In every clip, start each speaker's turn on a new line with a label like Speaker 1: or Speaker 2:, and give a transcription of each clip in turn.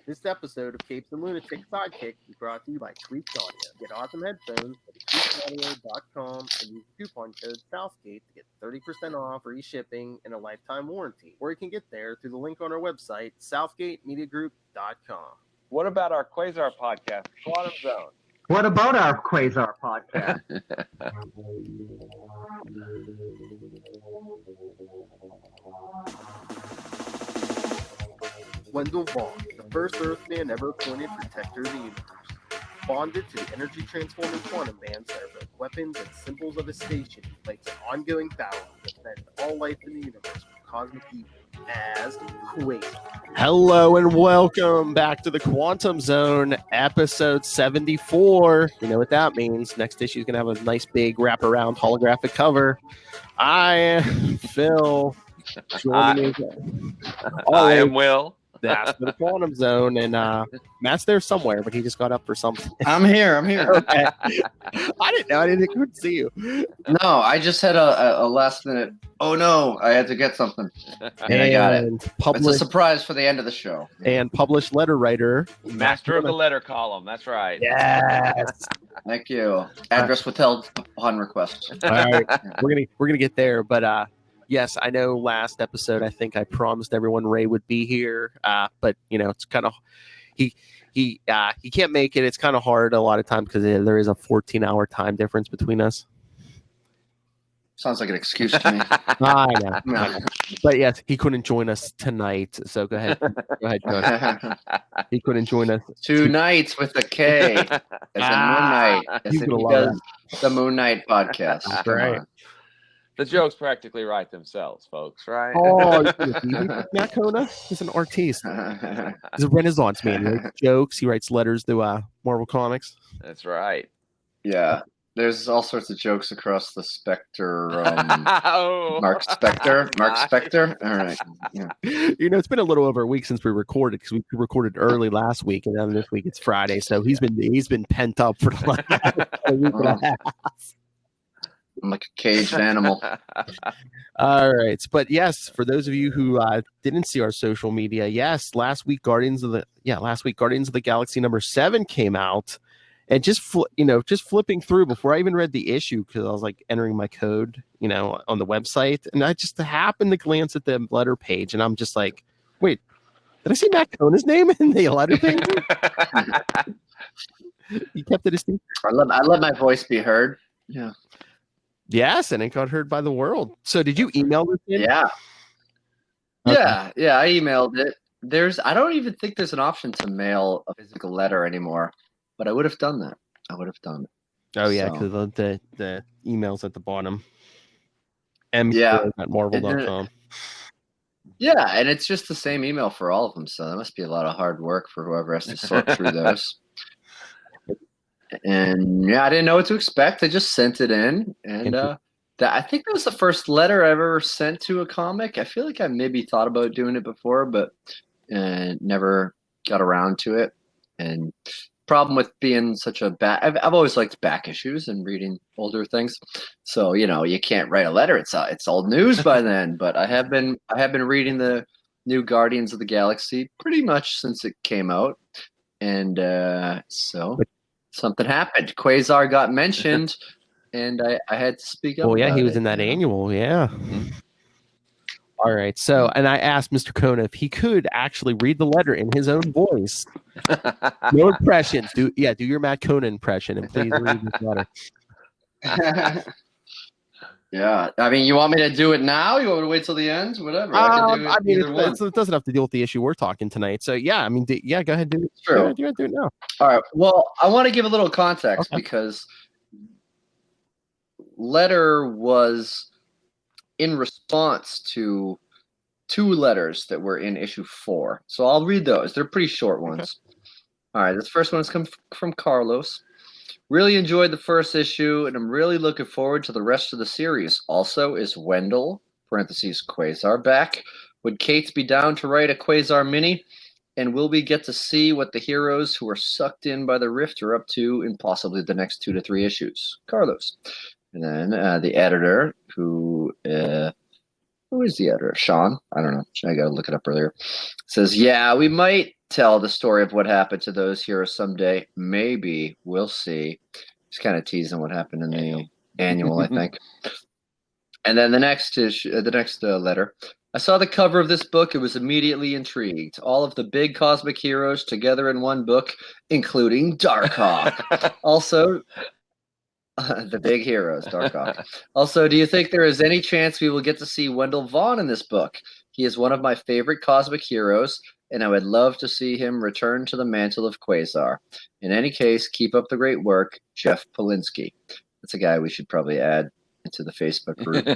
Speaker 1: This episode of Capes and Lunatics Sidekicks is brought to you by Tweaked Audio. Get awesome headphones at tweakedaudio.com and use the coupon code SOUTHGATE to get 30% off, free shipping, and a lifetime warranty. Or you can get there through the link on our website, southgatemediagroup.com.
Speaker 2: What about our Quasar podcast, Quantum Zone?
Speaker 3: What about our Quasar podcast?
Speaker 1: Wendell Vaughn, the first Earthman ever appointed Protector of the Universe. Bonded to the energy-transforming quantum bands that are both weapons and symbols of his station, he fights an ongoing battle to defend all life in the universe from cosmic evil as Quasar. Hello and welcome back to the Quantum Zone, episode 74. You know what that means. Next issue is going to have a nice big wraparound holographic cover. I am Phil.
Speaker 2: I am Will.
Speaker 1: That's the Quantum Zone, and Matt's there somewhere, but he just got up for something.
Speaker 4: I'm here.
Speaker 1: Okay. I didn't know. I couldn't see you.
Speaker 4: No, I just had a last minute. Oh no, I had to get something, and I got it. It's a surprise for the end of the show.
Speaker 1: And published letter writer,
Speaker 2: Master of the letter column. That's right.
Speaker 1: Yes.
Speaker 4: Thank you. Address withheld upon request.
Speaker 1: All right, we're gonna get there, but yes, I know. Last episode, I think I promised everyone Ray would be here, but you know, it's kind of he can't make it. It's kind of hard a lot of times because there is a 14-hour time difference between us.
Speaker 4: Sounds like an excuse to me.
Speaker 1: I know. But yes, he couldn't join us tonight. So go ahead, Coach. He couldn't join us.
Speaker 4: Two nights with a K. As in Moon Knight. As in he does the Moon Knight podcast.
Speaker 1: That's right.
Speaker 2: The jokes practically write themselves, folks, right?
Speaker 1: Oh, Matt Kona is an artiste. He's a Renaissance man. He writes jokes. He writes letters to Marvel Comics.
Speaker 2: That's right.
Speaker 4: Yeah. There's all sorts of jokes across the spectrum. Mark Spector. All right. Yeah.
Speaker 1: You know, it's been a little over a week since we recorded because we recorded early last week, and then this week it's Friday. So he's been pent up for the last week and a half.
Speaker 4: I'm like a caged animal.
Speaker 1: All right. But yes, for those of you who didn't see our social media, yes, last week Guardians of the Galaxy number 7 came out, and just flipping through before I even read the issue because I was like entering my code, on the website, and I just happened to glance at the letter page, and I'm just like, wait, did I see Matt Kona's name in the letter page? You kept it a secret.
Speaker 4: I let my voice be heard. Yeah.
Speaker 1: Yes, and it got heard by the world. So did you email this in?
Speaker 4: Yeah.
Speaker 1: Okay.
Speaker 4: Yeah, I emailed it. I don't even think there's an option to mail a physical letter anymore, but I would have done that.
Speaker 1: Oh, yeah, because the email's at the bottom.
Speaker 4: Yeah.
Speaker 1: at marvel.com.
Speaker 4: Yeah, and it's just the same email for all of them, so that must be a lot of hard work for whoever has to sort through those. And yeah, I didn't know what to expect. I just sent it in, and I think that was the first letter I ever sent to a comic. I feel like I maybe thought about doing it before, but never got around to it. And problem with being such a I've always liked back issues and reading older things, so you can't write a letter. It's old news by then. But I have been reading the new Guardians of the Galaxy pretty much since it came out, and so. Something happened. Quasar got mentioned, and I had to speak up.
Speaker 1: Oh, yeah, he was in that annual, yeah. Mm-hmm. All right, so, and I asked Mr. Kona if he could actually read the letter in his own voice. No impressions. Do your Matt Kona impression, and please read this letter.
Speaker 4: Yeah, I mean, you want me to do it now? You want me to wait till the end? Whatever. I can do it
Speaker 1: it doesn't have to deal with the issue we're talking tonight. So yeah, I mean, go ahead, do it.
Speaker 4: True.
Speaker 1: Do it now.
Speaker 4: All right. Well, I want to give a little context because letter was in response to 2 letters that were in issue 4. So I'll read those. They're pretty short ones. All right. This first one has come from Carlos. Really enjoyed the first issue, and I'm really looking forward to the rest of the series. Also, is Wendell (Quasar) back? Would Kate be down to write a Quasar mini? And will we get to see what the heroes who are sucked in by the rift are up to in possibly the next 2 to 3 issues? Carlos. And then the editor, who is the editor? Sean? I don't know. I got to look it up earlier. Says, yeah, we might tell the story of what happened to those heroes someday. Maybe we'll see. Just kind of teasing what happened in the annual, I think. And then the next letter. I saw the cover of this book and was immediately intrigued. All of the big cosmic heroes together in one book, including Darkhawk. Also, the big heroes, Darkhawk. Also, do you think there is any chance we will get to see Wendell Vaughn in this book? He is one of my favorite cosmic heroes, and I would love to see him return to the mantle of Quasar. In any case, keep up the great work, Jeff Polinsky. That's a guy we should probably add into the Facebook group.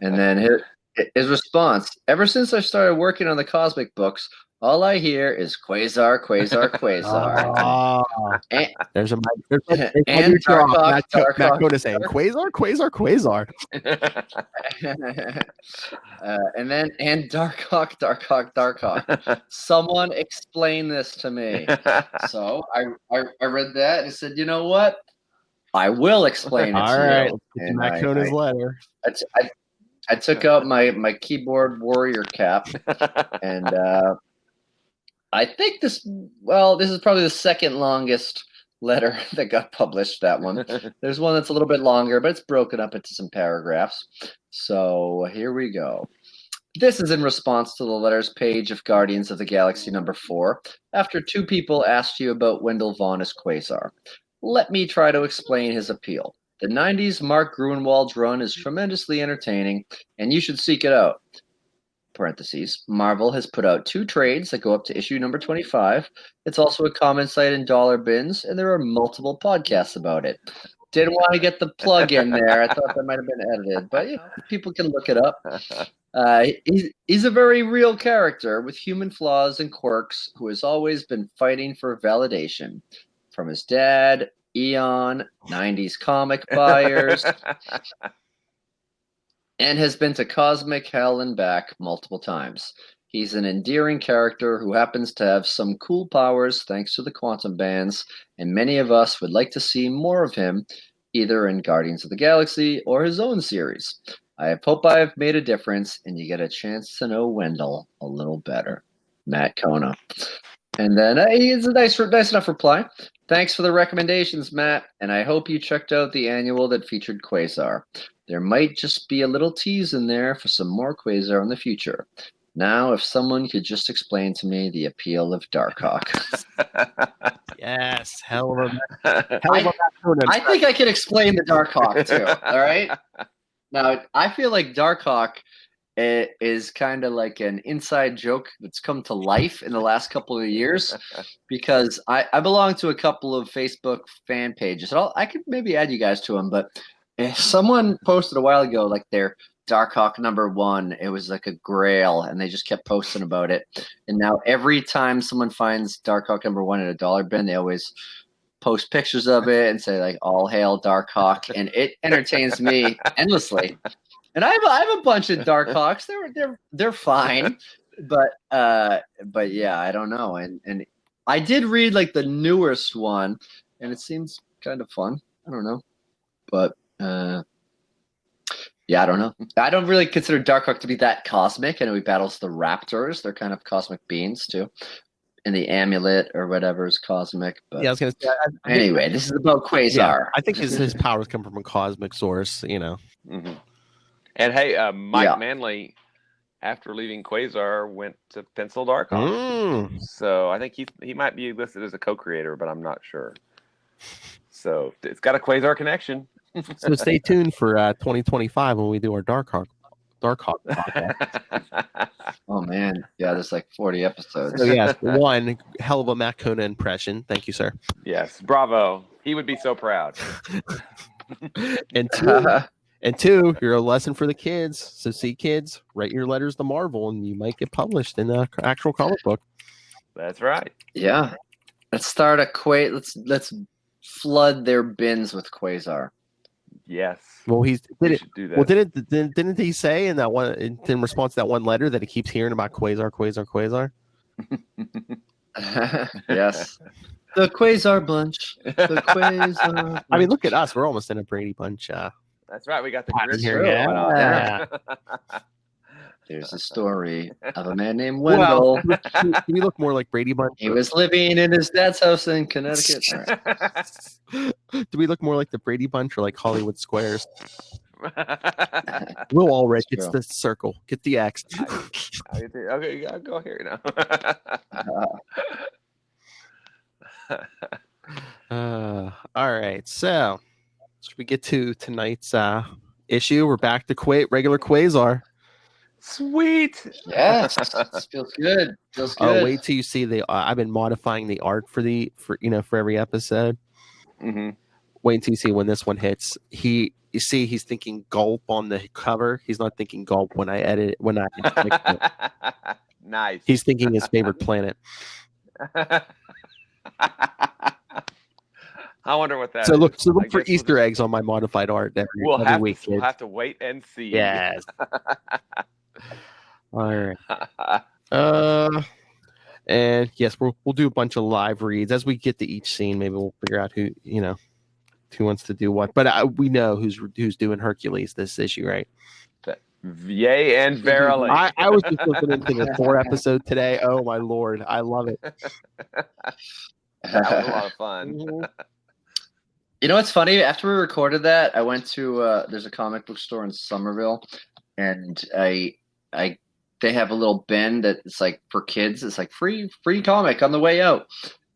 Speaker 4: And then his response: ever since I started working on the cosmic books, all I hear is Quasar, Quasar, Quasar.
Speaker 5: There's a
Speaker 4: and Darkhawk,
Speaker 5: Matt Coda saying Quasar, Quasar, Quasar.
Speaker 4: and Darkhawk, Darkhawk, Darkhawk. Someone explain this to me. So I read that and said, you know what? I will explain it
Speaker 5: All
Speaker 4: to
Speaker 5: right,
Speaker 4: you.
Speaker 5: and Matt Coda's letter.
Speaker 4: I took out my keyboard warrior cap, and I think this is probably the second longest letter that got published, that one. There's one that's a little bit longer, but it's broken up into some paragraphs. So here we go. This is in response to the letters page of Guardians of the Galaxy number 4, after 2 people asked you about Wendell Vaughn as Quasar. Let me try to explain his appeal. The 90s Mark Gruenwald's run is tremendously entertaining, and you should seek it out. Parentheses. Marvel has put out 2 trades that go up to issue number 25. It's also a common sight in dollar bins, and there are multiple podcasts about it. Didn't want to get the plug in there. I thought that might have been edited, but people can look it up. He's a very real character with human flaws and quirks who has always been fighting for validation. From his dad, Eon, 90s comic buyers, and has been to cosmic hell and back multiple times. He's an endearing character who happens to have some cool powers thanks to the quantum bands, and many of us would like to see more of him, either in Guardians of the Galaxy or his own series. I hope I have made a difference, and you get a chance to know Wendell a little better. Matt Kona. And then it's a nice enough reply. Thanks for the recommendations, Matt, and I hope you checked out the annual that featured Quasar. There might just be a little tease in there for some more Quasar in the future. Now, if someone could just explain to me the appeal of Darkhawk.
Speaker 5: Yes, hell of a
Speaker 4: I think I can explain the Darkhawk too. All right. Now, I feel like Darkhawk is kind of like an inside joke that's come to life in the last couple of years, because I belong to a couple of Facebook fan pages. I could maybe add you guys to them, but if someone posted a while ago like their Darkhawk number 1, it was like a grail, and they just kept posting about it. And now every time someone finds Darkhawk number 1 in a dollar bin, they always post pictures of it and say like "All hail Darkhawk," and it entertains me endlessly. And I have a bunch of Darkhawks. They're fine, but yeah, I don't know. And I did read like the newest one, and it seems kind of fun. I don't know, but yeah, I don't know. I don't really consider Darkhawk to be that cosmic. I know he battles the Raptors. They're kind of cosmic beings too. And the amulet or whatever is cosmic. But
Speaker 5: yeah, I was gonna say.
Speaker 4: Anyway, this is about Quasar.
Speaker 5: Yeah, I think his powers come from a cosmic source. You know.
Speaker 2: Mm-hmm. And hey, Mike Manley, after leaving Quasar, went to pencil Darkhawk. So I think he might be listed as a co-creator, but I'm not sure. So it's got a Quasar connection.
Speaker 5: So stay tuned for 2025 when we do our Darkhawk podcast.
Speaker 4: Oh man, yeah, there's like 40 episodes.
Speaker 5: So yes, 1 hell of a Matt Kona impression. Thank you, sir.
Speaker 2: Yes, bravo. He would be so proud.
Speaker 5: And 2, you're a lesson for the kids. So see, kids, write your letters to Marvel, and you might get published in an actual comic book.
Speaker 2: That's right.
Speaker 4: Yeah, let's start let's flood their bins with Quasar.
Speaker 2: Yes.
Speaker 5: Well, he did
Speaker 2: do that.
Speaker 5: Well, didn't he say in that one in response to that one letter that he keeps hearing about Quasar?
Speaker 4: Yes. The Quasar bunch. The Quasar bunch.
Speaker 5: I mean, look at us. We're almost in a Brady bunch.
Speaker 2: That's right. We got the grid
Speaker 5: here. Yeah.
Speaker 4: There's a story of a man named Wendell.
Speaker 5: Well, do we look more like Brady Bunch?
Speaker 4: He was living in his dad's house in Connecticut. All right.
Speaker 5: Do we look more like the Brady Bunch or like Hollywood Squares? We'll all read. It's the circle. Get the X.
Speaker 2: Okay, you gotta go here
Speaker 5: now. All right. So, should we get to tonight's issue? We're back to regular Quasar.
Speaker 2: Sweet.
Speaker 4: Yes. Feels good. Feels good.
Speaker 5: Oh, wait till you see the. I've been modifying the art for every episode.
Speaker 2: Mm-hmm.
Speaker 5: Wait until you see when this one hits. You see, he's thinking gulp on the cover. He's not thinking gulp when I edit it. When I
Speaker 2: nice.
Speaker 5: He's thinking his favorite planet.
Speaker 2: I wonder what that
Speaker 5: so
Speaker 2: is.
Speaker 5: look for Easter eggs on my modified art every week.
Speaker 2: We'll have to wait and see.
Speaker 5: Yes. All right. And yes, we'll do a bunch of live reads as we get to each scene. Maybe we'll figure out who wants to do what. But we know who's doing Hercules this issue, right?
Speaker 2: Yay and verily.
Speaker 5: I was just listening to the 4 episode today. Oh my lord, I love it.
Speaker 2: That was a lot of fun.
Speaker 4: You know what's funny? After we recorded that, I went to there's a comic book store in Somerville, and they have a little bin that's like for kids. It's like free comic on the way out,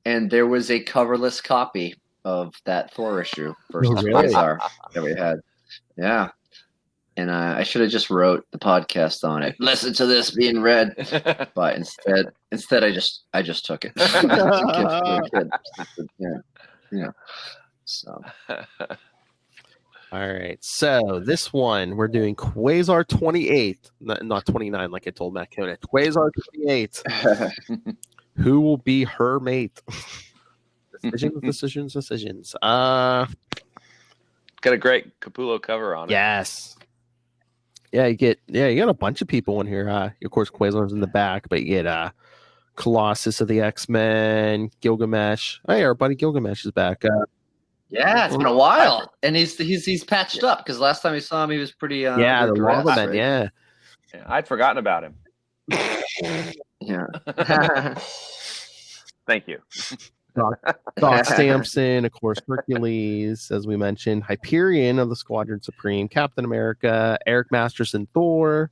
Speaker 4: and there was a coverless copy of that Thor issue versus Quasar that we had. Yeah, and I should have just wrote the podcast on it. Listen to this being read, but instead I just took it. Yeah. So.
Speaker 5: All right. So this one we're doing Quasar 28, not 29 like I told Matt Conant. Quasar 28. Who will be her mate? Decisions.
Speaker 2: Got a great Capullo cover on it.
Speaker 5: Yes. Yeah, you got a bunch of people in here. Of course, Quasar's in the back, but you get Colossus of the X-Men, Gilgamesh. Hey, our buddy Gilgamesh is back.
Speaker 4: Yeah, it's been a while, and he's patched up because last time we saw him, he was pretty.
Speaker 5: The Lavaman,
Speaker 2: yeah, I'd forgotten about him.
Speaker 4: Yeah.
Speaker 2: Thank you.
Speaker 5: Doc Samson, of course, Hercules, as we mentioned, Hyperion of the Squadron Supreme, Captain America, Eric Masterson, Thor.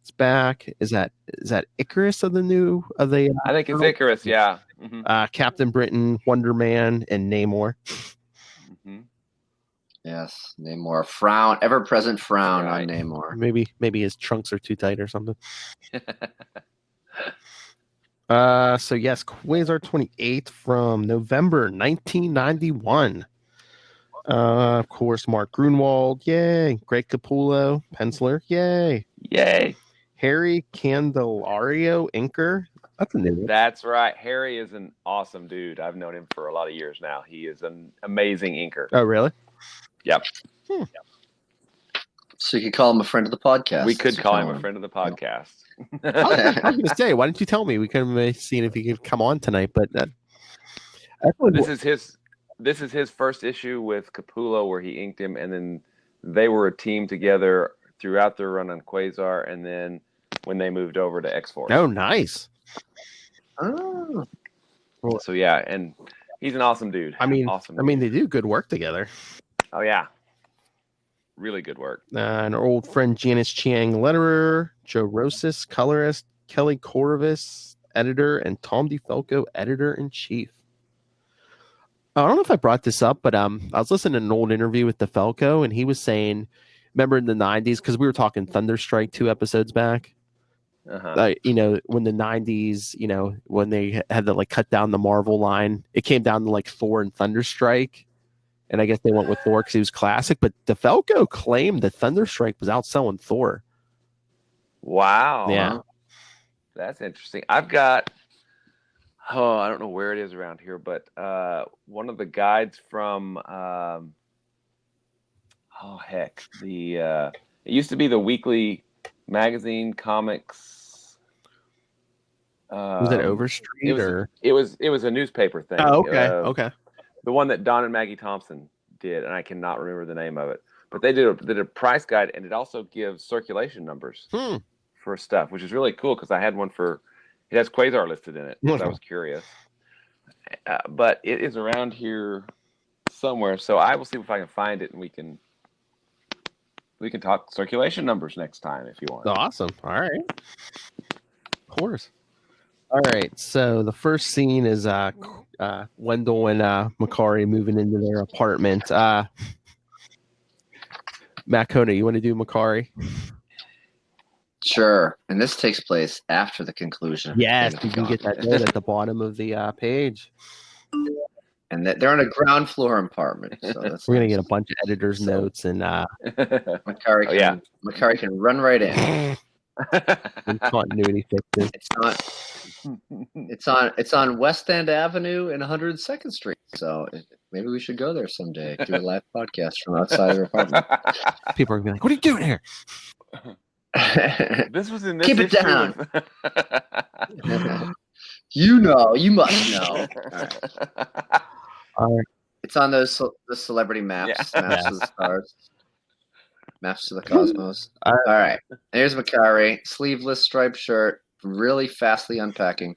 Speaker 5: It's back. Is that Icarus of the
Speaker 2: I think it's Icarus. Yeah.
Speaker 5: Mm-hmm. Captain Britain, Wonder Man, and Namor.
Speaker 2: Mm-hmm.
Speaker 4: Yes, Namor. Ever-present frown on Namor.
Speaker 5: Maybe his trunks are too tight or something. So yes, Quasar 28 from November 1991. Of course, Mark Grunwald, yay. Greg Capullo, penciler, yay. Harry Candelario, inker. That's a new one.
Speaker 2: That's right. Harry is an awesome dude. I've known him for a lot of years now. He is an amazing inker.
Speaker 5: Oh, really?
Speaker 2: Yep.
Speaker 4: So you could call him a friend of the podcast.
Speaker 2: We could call him a friend of the podcast.
Speaker 5: I was going to say, why didn't you tell me? We could have seen if he could come on tonight, but
Speaker 2: this is his first issue with Capullo where he inked him, and then they were a team together throughout their run on Quasar, and then when they moved over to X-Force.
Speaker 5: Oh, nice.
Speaker 4: Oh.
Speaker 2: So yeah, and he's an awesome dude.
Speaker 5: I mean,
Speaker 2: awesome.
Speaker 5: They do good work together.
Speaker 2: Oh yeah, really good work.
Speaker 5: And our old friend Janice Chiang, letterer, Joe Rosas, colorist, Kelly Corvus, editor, and Tom DeFalco, editor-in-chief. I don't know if I brought this up, but I was listening to an old interview with DeFalco, and he was saying, remember in the 90s, because we were talking Thunderstrike 2 episodes back. When the 90s, when they had to like cut down the Marvel line, it came down to like Thor and Thunderstrike. And I guess they went with Thor because he was classic. But DeFalco claimed that Thunderstrike was outselling Thor.
Speaker 2: Wow.
Speaker 5: Yeah.
Speaker 2: That's interesting. I've got, I don't know where it is around here, but one of the guides from, it used to be the weekly magazine comics.
Speaker 5: Was it Overstreet
Speaker 2: it was a newspaper thing.
Speaker 5: Oh, okay. Okay.
Speaker 2: The one that Don and Maggie Thompson did, and I cannot remember the name of it. But they did a price guide, and it also gives circulation numbers for stuff, which is really cool because I had one for it has Quasar listed in it. So I was curious, but it is around here somewhere. So I will see if I can find it, and we can talk circulation numbers next time if you want.
Speaker 5: Awesome. All right. Of course. All right. So the first scene is Wendell and Makari moving into their apartment. Matt Kona, you want to do Makari?
Speaker 4: Sure. And this takes place after the conclusion.
Speaker 5: Yes, you can get that note at the bottom of the page.
Speaker 4: And they're in a ground floor apartment. So that's
Speaker 5: We're gonna get a bunch of editors' notes and
Speaker 4: Makari can run right in.
Speaker 5: continuity fixes.
Speaker 4: It's on West End Avenue and 102nd Street. So maybe we should go there someday. Do a live podcast from outside of your apartment.
Speaker 5: People are gonna be like, "What are you doing here?"
Speaker 2: This was in this
Speaker 4: Keep it
Speaker 2: issue
Speaker 4: down.
Speaker 2: of-
Speaker 4: You must know.
Speaker 5: All right.
Speaker 4: It's on the celebrity maps,
Speaker 2: Yeah.
Speaker 4: maps of the stars, maps to the cosmos.
Speaker 5: All
Speaker 4: All right, here's Makari, sleeveless striped shirt, really fastly unpacking.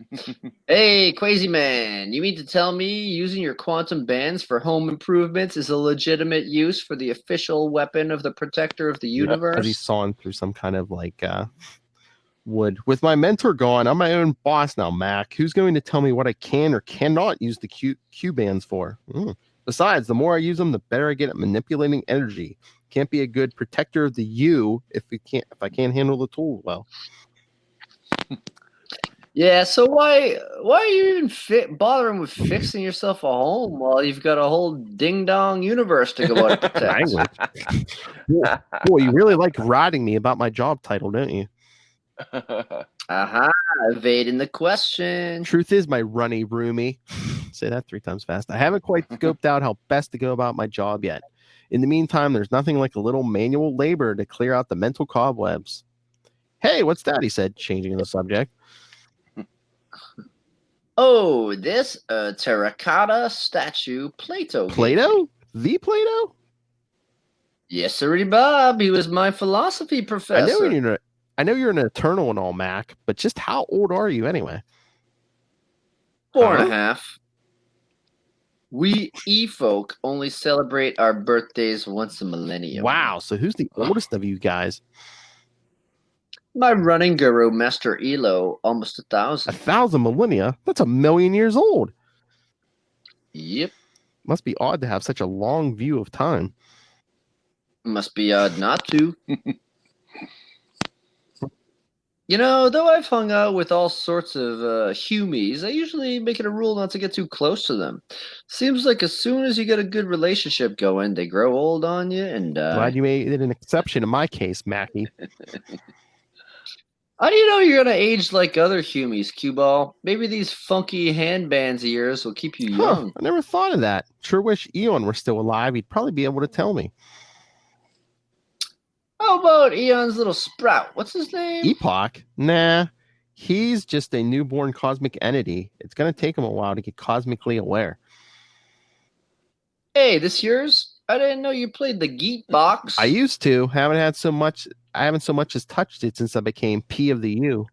Speaker 4: Hey, Quasi Man, you mean to tell me using your quantum bands for home improvements is a legitimate use for the official weapon of the protector of the universe?
Speaker 5: As he's sawing through some kind of wood. With my mentor gone, I'm my own boss now, Mac. Who's going to tell me what I can or cannot use the Q bands for? Besides, the more I use them, the better I get at manipulating energy. Can't be a good protector of the U if I can't handle the tool well.
Speaker 4: Yeah, so why are you even bothering with fixing yourself a home while you've got a whole ding-dong universe to go out and protect?
Speaker 5: Language. Boy, you really like riding me about my job title, don't you?
Speaker 4: Aha, evading the question.
Speaker 5: Truth is, my runny roomie. Say that 3 times fast. I haven't quite scoped out how best to go about my job yet. In the meantime, there's nothing like a little manual labor to clear out the mental cobwebs. Hey, what's that? He said, changing the subject.
Speaker 4: Oh, this terracotta statue Plato.
Speaker 5: Plato? The Plato?
Speaker 4: Yes, sir, Bob. He was my philosophy professor.
Speaker 5: I know you're an eternal and all, Mac, but just how old are you anyway?
Speaker 4: 4.5. We E-folk only celebrate our birthdays once a millennium.
Speaker 5: Wow, so who's the oldest of you guys?
Speaker 4: My running guru, Master Elo, almost 1,000.
Speaker 5: 1,000 millennia? That's 1,000,000 years old.
Speaker 4: Yep.
Speaker 5: Must be odd to have such a long view of time.
Speaker 4: Must be odd not to. You know, though I've hung out with all sorts of humies, I usually make it a rule not to get too close to them. Seems like as soon as you get a good relationship going, they grow old on you and
Speaker 5: Glad you made it an exception in my case, Mackie.
Speaker 4: How do you know you're going to age like other humies, Q-Ball? Maybe these funky handbands of yours will keep you young.
Speaker 5: I never thought of that. Sure wish Eon were still alive. He'd probably be able to tell me.
Speaker 4: How about Eon's little sprout? What's his name?
Speaker 5: Epoch? Nah. He's just a newborn cosmic entity. It's going to take him a while to get cosmically aware.
Speaker 4: Hey, this yours? I didn't know you played the Geek Box.
Speaker 5: I used to. I haven't so much as touched it since I became P of the U.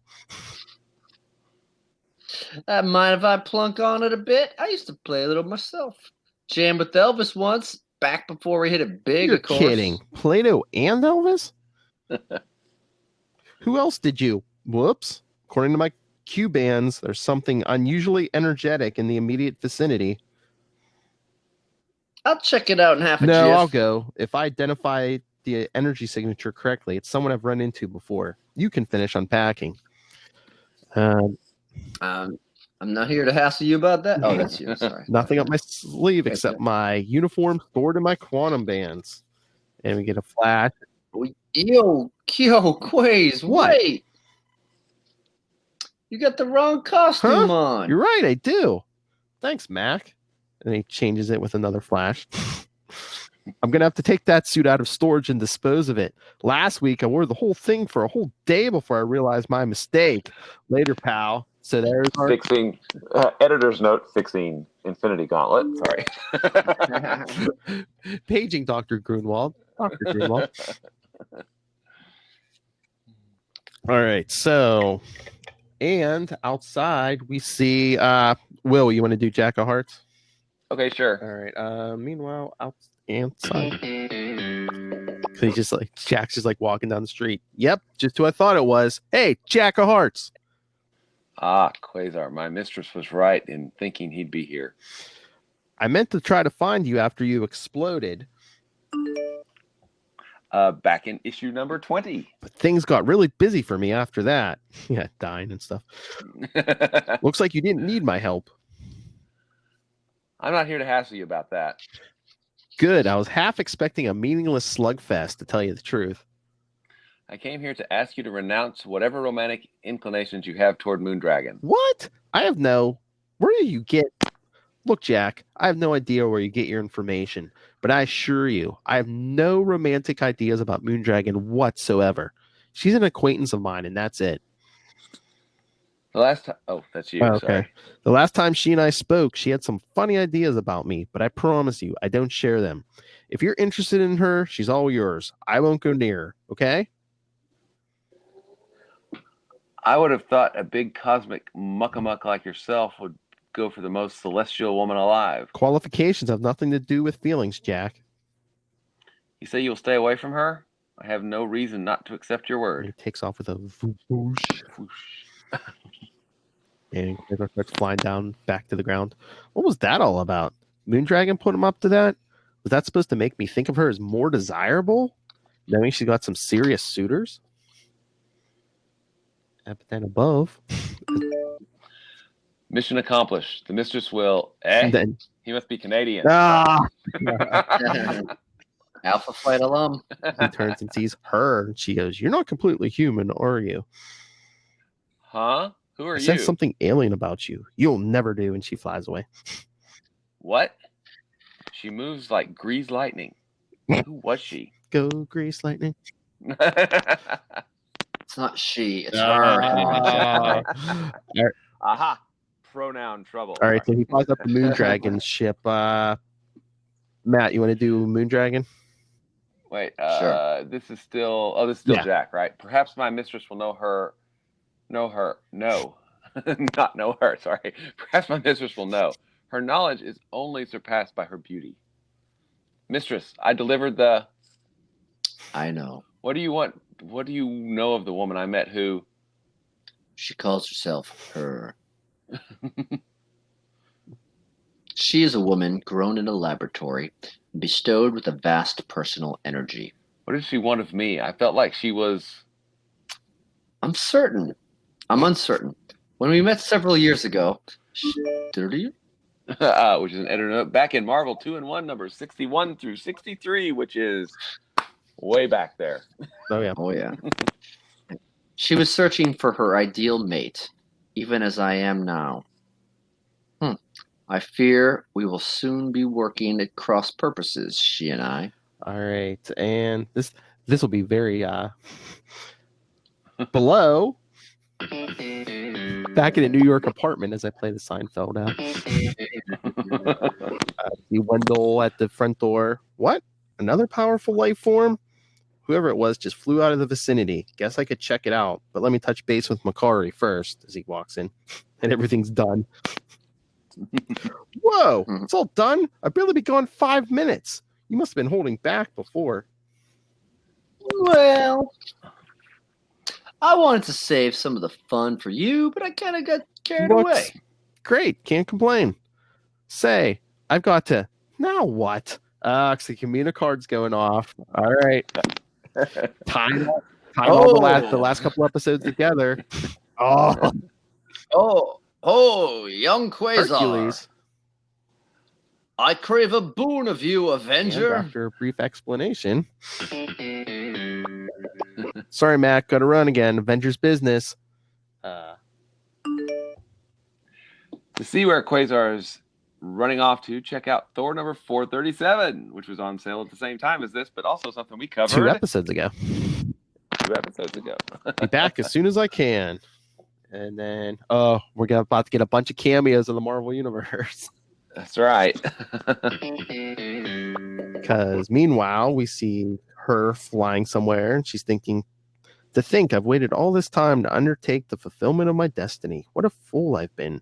Speaker 4: Mind if I plunk on it a bit? I used to play a little myself. Jammed with Elvis once, back before we hit it big,
Speaker 5: You're
Speaker 4: of course.
Speaker 5: kidding. Plato and Elvis? Who else did you? Whoops. According to my Q bands, there's something unusually energetic in the immediate vicinity.
Speaker 4: I'll check it out in half a
Speaker 5: No,
Speaker 4: jiff.
Speaker 5: I'll go. If I identify the energy signature correctly, it's someone I've run into before. You can finish unpacking.
Speaker 4: I'm not here to hassle you about that. Oh, that's you. Sorry.
Speaker 5: Nothing up my sleeve
Speaker 4: Okay.
Speaker 5: except my uniform stored in my quantum bands. And we get a flash.
Speaker 4: Yo, Quaze,
Speaker 5: What?
Speaker 4: wait. You got the wrong costume
Speaker 5: Huh?
Speaker 4: on.
Speaker 5: You're right, I do. Thanks, Mac. And he changes it with another flash. I'm going to have to take that suit out of storage and dispose of it. Last week, I wore the whole thing for a whole day before I realized my mistake. Later, pal. So there's our...
Speaker 2: Fixing editor's note, fixing Infinity Gauntlet. Sorry.
Speaker 5: Paging Dr. Grunwald. Dr. Grunwald. All right. So, and outside we see Will, you want to do Jack of Hearts?
Speaker 2: Okay, sure.
Speaker 5: All right. Meanwhile, outside. He's just like Jack's just like walking down the street. Yep, just who I thought it was. Hey, Jack of Hearts.
Speaker 2: Ah, Quasar, my mistress was right in thinking he'd be here.
Speaker 5: I meant to try to find you after you exploded.
Speaker 2: Back in issue number 20.
Speaker 5: But things got really busy for me after that. Yeah, dying and stuff. Looks like you didn't need my help.
Speaker 2: I'm not here to hassle you about that.
Speaker 5: Good. I was half expecting a meaningless slugfest, to tell you the truth.
Speaker 2: I came here to ask you to renounce whatever romantic inclinations you have toward Moondragon.
Speaker 5: What? I have no... Where do you get... Look, Jack, I have no idea where you get your information, but I assure you, I have no romantic ideas about Moondragon whatsoever. She's an acquaintance of mine, and that's it.
Speaker 2: The last time... Oh, that's you.
Speaker 5: Oh, okay.
Speaker 2: Sorry.
Speaker 5: The last time she and I spoke, she had some funny ideas about me, but I promise you, I don't share them. If you're interested in her, she's all yours. I won't go near her, okay?
Speaker 2: I would have thought a big cosmic muckamuck like yourself would go for the most celestial woman alive.
Speaker 5: Qualifications have nothing to do with feelings, Jack.
Speaker 2: You say you'll stay away from her? I have no reason not to accept your
Speaker 5: And he
Speaker 2: word.
Speaker 5: takes off with a whoosh, and he starts flying down back to the ground. What was that all about? Moondragon put him up to that? Was that supposed to make me think of her as more desirable? Knowing she's got some serious suitors? But then above...
Speaker 2: Mission accomplished. The mistress will...
Speaker 5: And then,
Speaker 2: He must be Canadian.
Speaker 5: ah!
Speaker 4: Alpha Flight alum.
Speaker 5: He turns and sees her, and she goes, "You're not completely human, are you?
Speaker 2: Huh? Who are
Speaker 5: I
Speaker 2: you?
Speaker 5: sense something alien about you. You'll never do." And she flies away.
Speaker 2: What? She moves like greased lightning. Who was she?
Speaker 5: Go, Grease Lightning.
Speaker 4: It's not she, it's her.
Speaker 2: Aha. Pronoun trouble.
Speaker 5: All right, so he flies up the Moondragon ship. Matt, you want to do Moondragon?
Speaker 2: Wait,
Speaker 4: Sure.
Speaker 2: this is still
Speaker 5: Yeah.
Speaker 2: Jack, right? Perhaps my mistress will no, not know her, sorry. Perhaps my mistress will know. Her knowledge is only surpassed by her beauty. Mistress, I delivered the...
Speaker 4: I know.
Speaker 2: What do you want? What do you know of the woman I met who...
Speaker 4: She calls herself her. She is a woman grown in a laboratory, bestowed with a vast personal energy.
Speaker 2: What did she want of me? I felt like she was...
Speaker 4: I'm uncertain. When we met several years ago, 30?
Speaker 2: which is an editor note, back in Marvel 2-in-1, numbers 61 through 63, which is way back there.
Speaker 5: Oh yeah.
Speaker 4: Oh, yeah. She was searching for her ideal mate, even as I am now. I fear we will soon be working at cross purposes, she and I.
Speaker 5: All right, and this will be very below. Back in a New York apartment, as I play the Seinfeld out. See Wendell at the front door. What? Another powerful life form? Whoever it was just flew out of the vicinity. Guess I could check it out, but let me touch base with Makari first as he walks in, and everything's done. Whoa, it's all done? I've barely been gone 5 minutes. You must have been holding back before.
Speaker 4: Well, I wanted to save some of the fun for you, but I kind of got carried away.
Speaker 5: Great, can't complain. Say, I've got to... Now what? Because the communicard's going off. All right. Time all the last couple episodes together.
Speaker 4: Oh, young Quasar.
Speaker 5: Hercules.
Speaker 4: I crave a boon of you,
Speaker 5: And
Speaker 4: Avenger.
Speaker 5: after a brief explanation. Sorry, Matt. Gotta run again. Avengers business.
Speaker 2: To see where Quasar is running off to, check out Thor number 437, which was on sale at the same time as this, but also something we covered
Speaker 5: 2 episodes ago.
Speaker 2: 2 episodes ago.
Speaker 5: Be back as soon as I can. And then, we're about to get a bunch of cameos in the Marvel Universe.
Speaker 2: That's right.
Speaker 5: Because meanwhile, we see her flying somewhere, and she's thinking To think I've waited all this time to undertake the fulfillment of my destiny. What a fool I've been.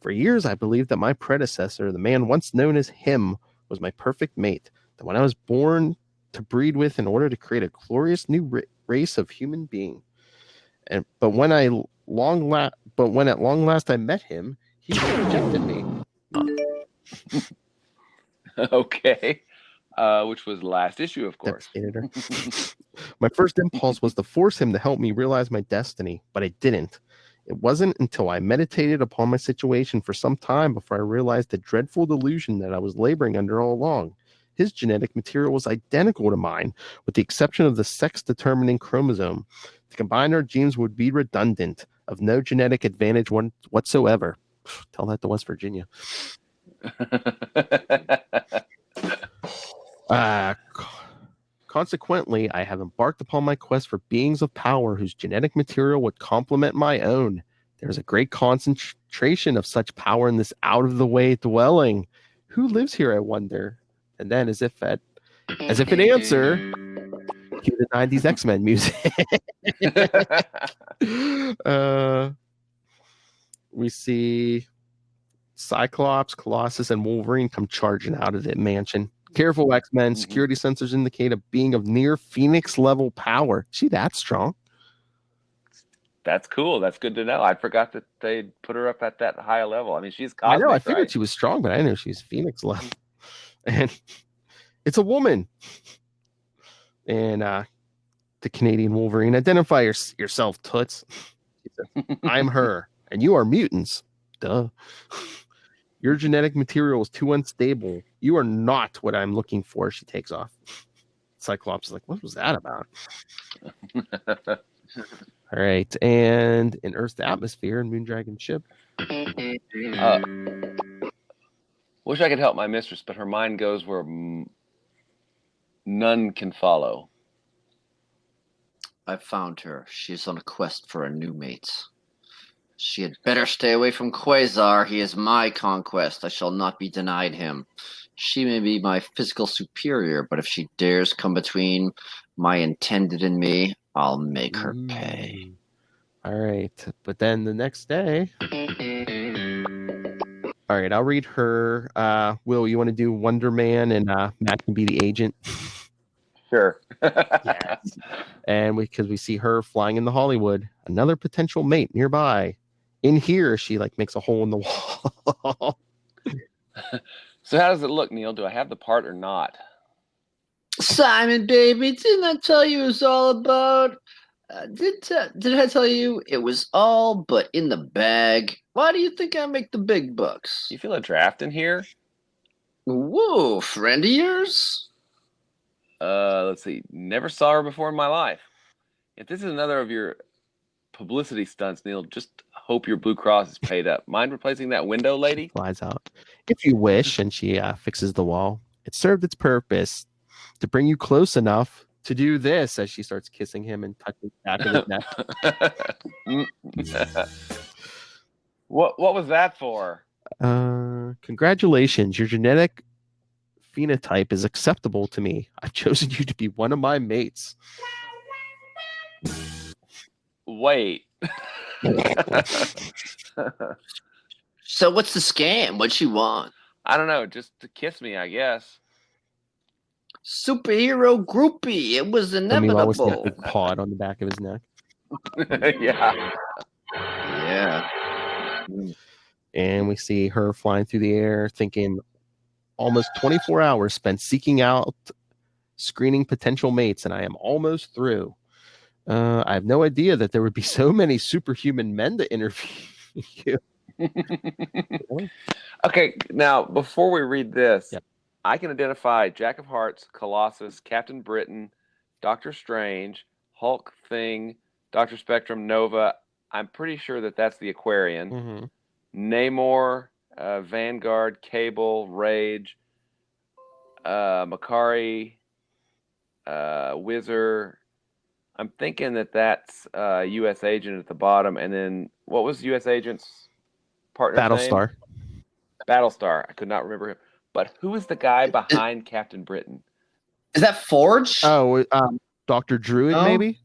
Speaker 5: For years, I believed that my predecessor, the man once known as him, was my perfect mate, that when I was born to breed with in order to create a glorious new race of human being. But when at long last I met him, he rejected me.
Speaker 2: Okay. Which was the last issue, of course.
Speaker 5: Devastated her. My first impulse was to force him to help me realize my destiny, but I didn't. It wasn't until I meditated upon my situation for some time before I realized the dreadful delusion that I was laboring under all along. His genetic material was identical to mine, with the exception of the sex-determining chromosome. To combine our genes would be redundant, of no genetic advantage whatsoever. Tell that to West Virginia. Consequently, I have embarked upon my quest for beings of power whose genetic material would complement my own. There is a great concentration of such power in this out-of-the-way dwelling. Who lives here, I wonder? And then, as if an answer, cue the 90s X-Men music. We see Cyclops, Colossus, and Wolverine come charging out of the mansion. Careful, X-Men. Security sensors indicate a being of near Phoenix level power. Is she that strong?
Speaker 2: That's cool. That's good to know. I forgot that they put her up at that high level. I mean, she's cosmic,
Speaker 5: I know. I figured
Speaker 2: right?
Speaker 5: she was strong, but I didn't know she was Phoenix level. And it's a woman. And the Canadian Wolverine, identify yourself, Toots. I'm her, and you are mutants. Duh. Your genetic material is too unstable. You are not what I'm looking for. She takes off. Cyclops is like, what was that about? All right. And in Earth's atmosphere and Moondragon's ship.
Speaker 2: Wish I could help my mistress, but her mind goes where none can follow.
Speaker 4: I found her. She's on a quest for a new mate. She had better stay away from Quasar. He is my conquest. I shall not be denied him. She may be my physical superior, but if she dares come between my intended and me, I'll make her pay.
Speaker 5: All right. But then the next day... All right, I'll read her. Will, you want to do Wonder Man and Matt can be the agent?
Speaker 2: Sure.
Speaker 5: Yes. And because we see her flying into Hollywood, another potential mate nearby. In here, she makes a hole in the wall.
Speaker 2: So how does it look, Neil? Do I have the part or not?
Speaker 4: Simon, baby, didn't I tell you it was all about? Did I tell you it was all but in the bag? Why do you think I make the big bucks?
Speaker 2: You feel a draft in here?
Speaker 4: Whoa, friend of yours?
Speaker 2: Let's see. Never saw her before in my life. If this is another of your publicity stunts, Neil, just hope your Blue Cross is paid up. Mind replacing that window lady?
Speaker 5: Flies out. If you wish, and she fixes the wall. It served its purpose to bring you close enough to do this as she starts kissing him and touching the back of his neck.
Speaker 2: What was that for?
Speaker 5: Congratulations. Your genetic phenotype is acceptable to me. I've chosen you to be one of my mates.
Speaker 2: Wait.
Speaker 4: So what's the scam? What'd she want?
Speaker 2: I don't know. Just to kiss me, I guess.
Speaker 4: Superhero groupie. It was inevitable.
Speaker 5: Meanwhile, we see a pod on the back of his neck.
Speaker 2: Yeah.
Speaker 4: Yeah.
Speaker 5: And we see her flying through the air, thinking almost 24 hours spent seeking out, screening potential mates, and I am almost through. I have no idea that there would be so many superhuman men to interview.
Speaker 2: Okay, now before we read this,
Speaker 5: yep.
Speaker 2: I can identify Jack of Hearts, Colossus, Captain Britain, Doctor Strange, Hulk, Thing, Dr. Spectrum, Nova. I'm pretty sure that that's the Aquarian.
Speaker 5: Mm-hmm.
Speaker 2: Namor, Vanguard, Cable, Rage, Makari, Whizzer. I'm thinking that that's U.S. Agent at the bottom. And then what was U.S. Agent's partner's
Speaker 5: Battlestar.
Speaker 2: name? Battlestar. I could not remember him. But who is the guy behind Captain Britain?
Speaker 4: Is that Forge?
Speaker 5: Oh, Dr. Druid, maybe?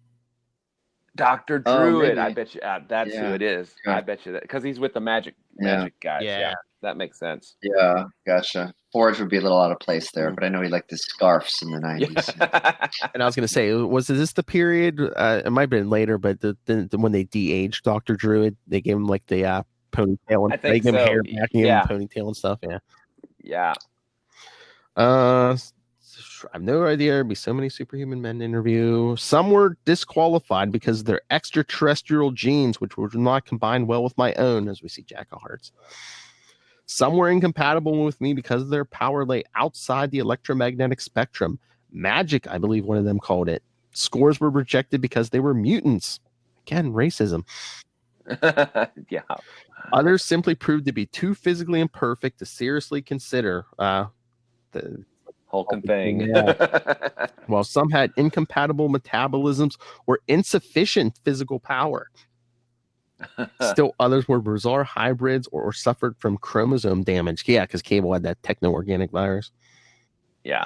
Speaker 2: Dr.
Speaker 4: Oh,
Speaker 2: Druid. I
Speaker 4: maybe.
Speaker 2: bet you that's who
Speaker 4: Yeah.
Speaker 2: it is.
Speaker 4: Yeah.
Speaker 2: I bet you that because he's with the magic guys.
Speaker 5: Yeah.
Speaker 2: Yeah, that makes sense.
Speaker 4: Yeah, gotcha. Forge would be a little out of place there, but I know he liked his scarves in the 90s.
Speaker 5: And I was going to say, was this the period? It might have been later, but the when they de-aged Dr. Druid, they gave him like the ponytail and
Speaker 2: I
Speaker 5: they
Speaker 2: think
Speaker 5: gave him
Speaker 2: so.
Speaker 5: hair back, gave him ponytail and stuff. Yeah.
Speaker 2: Yeah.
Speaker 5: I have no idea. There'd be so many superhuman men to interview. Some were disqualified because of their extraterrestrial genes, which were not combined well with my own, as we see Jack of Hearts. Some were incompatible with me because of their power lay outside the electromagnetic spectrum. Magic, I believe one of them called it. Scores were rejected because they were mutants. Again, racism.
Speaker 2: Yeah.
Speaker 5: Others simply proved to be too physically imperfect to seriously consider the
Speaker 2: Hulking thing.
Speaker 5: Yeah. While some had incompatible metabolisms or insufficient physical power. Still others were bizarre hybrids or suffered from chromosome damage. Yeah, because Cable had that techno-organic virus.
Speaker 2: Yeah.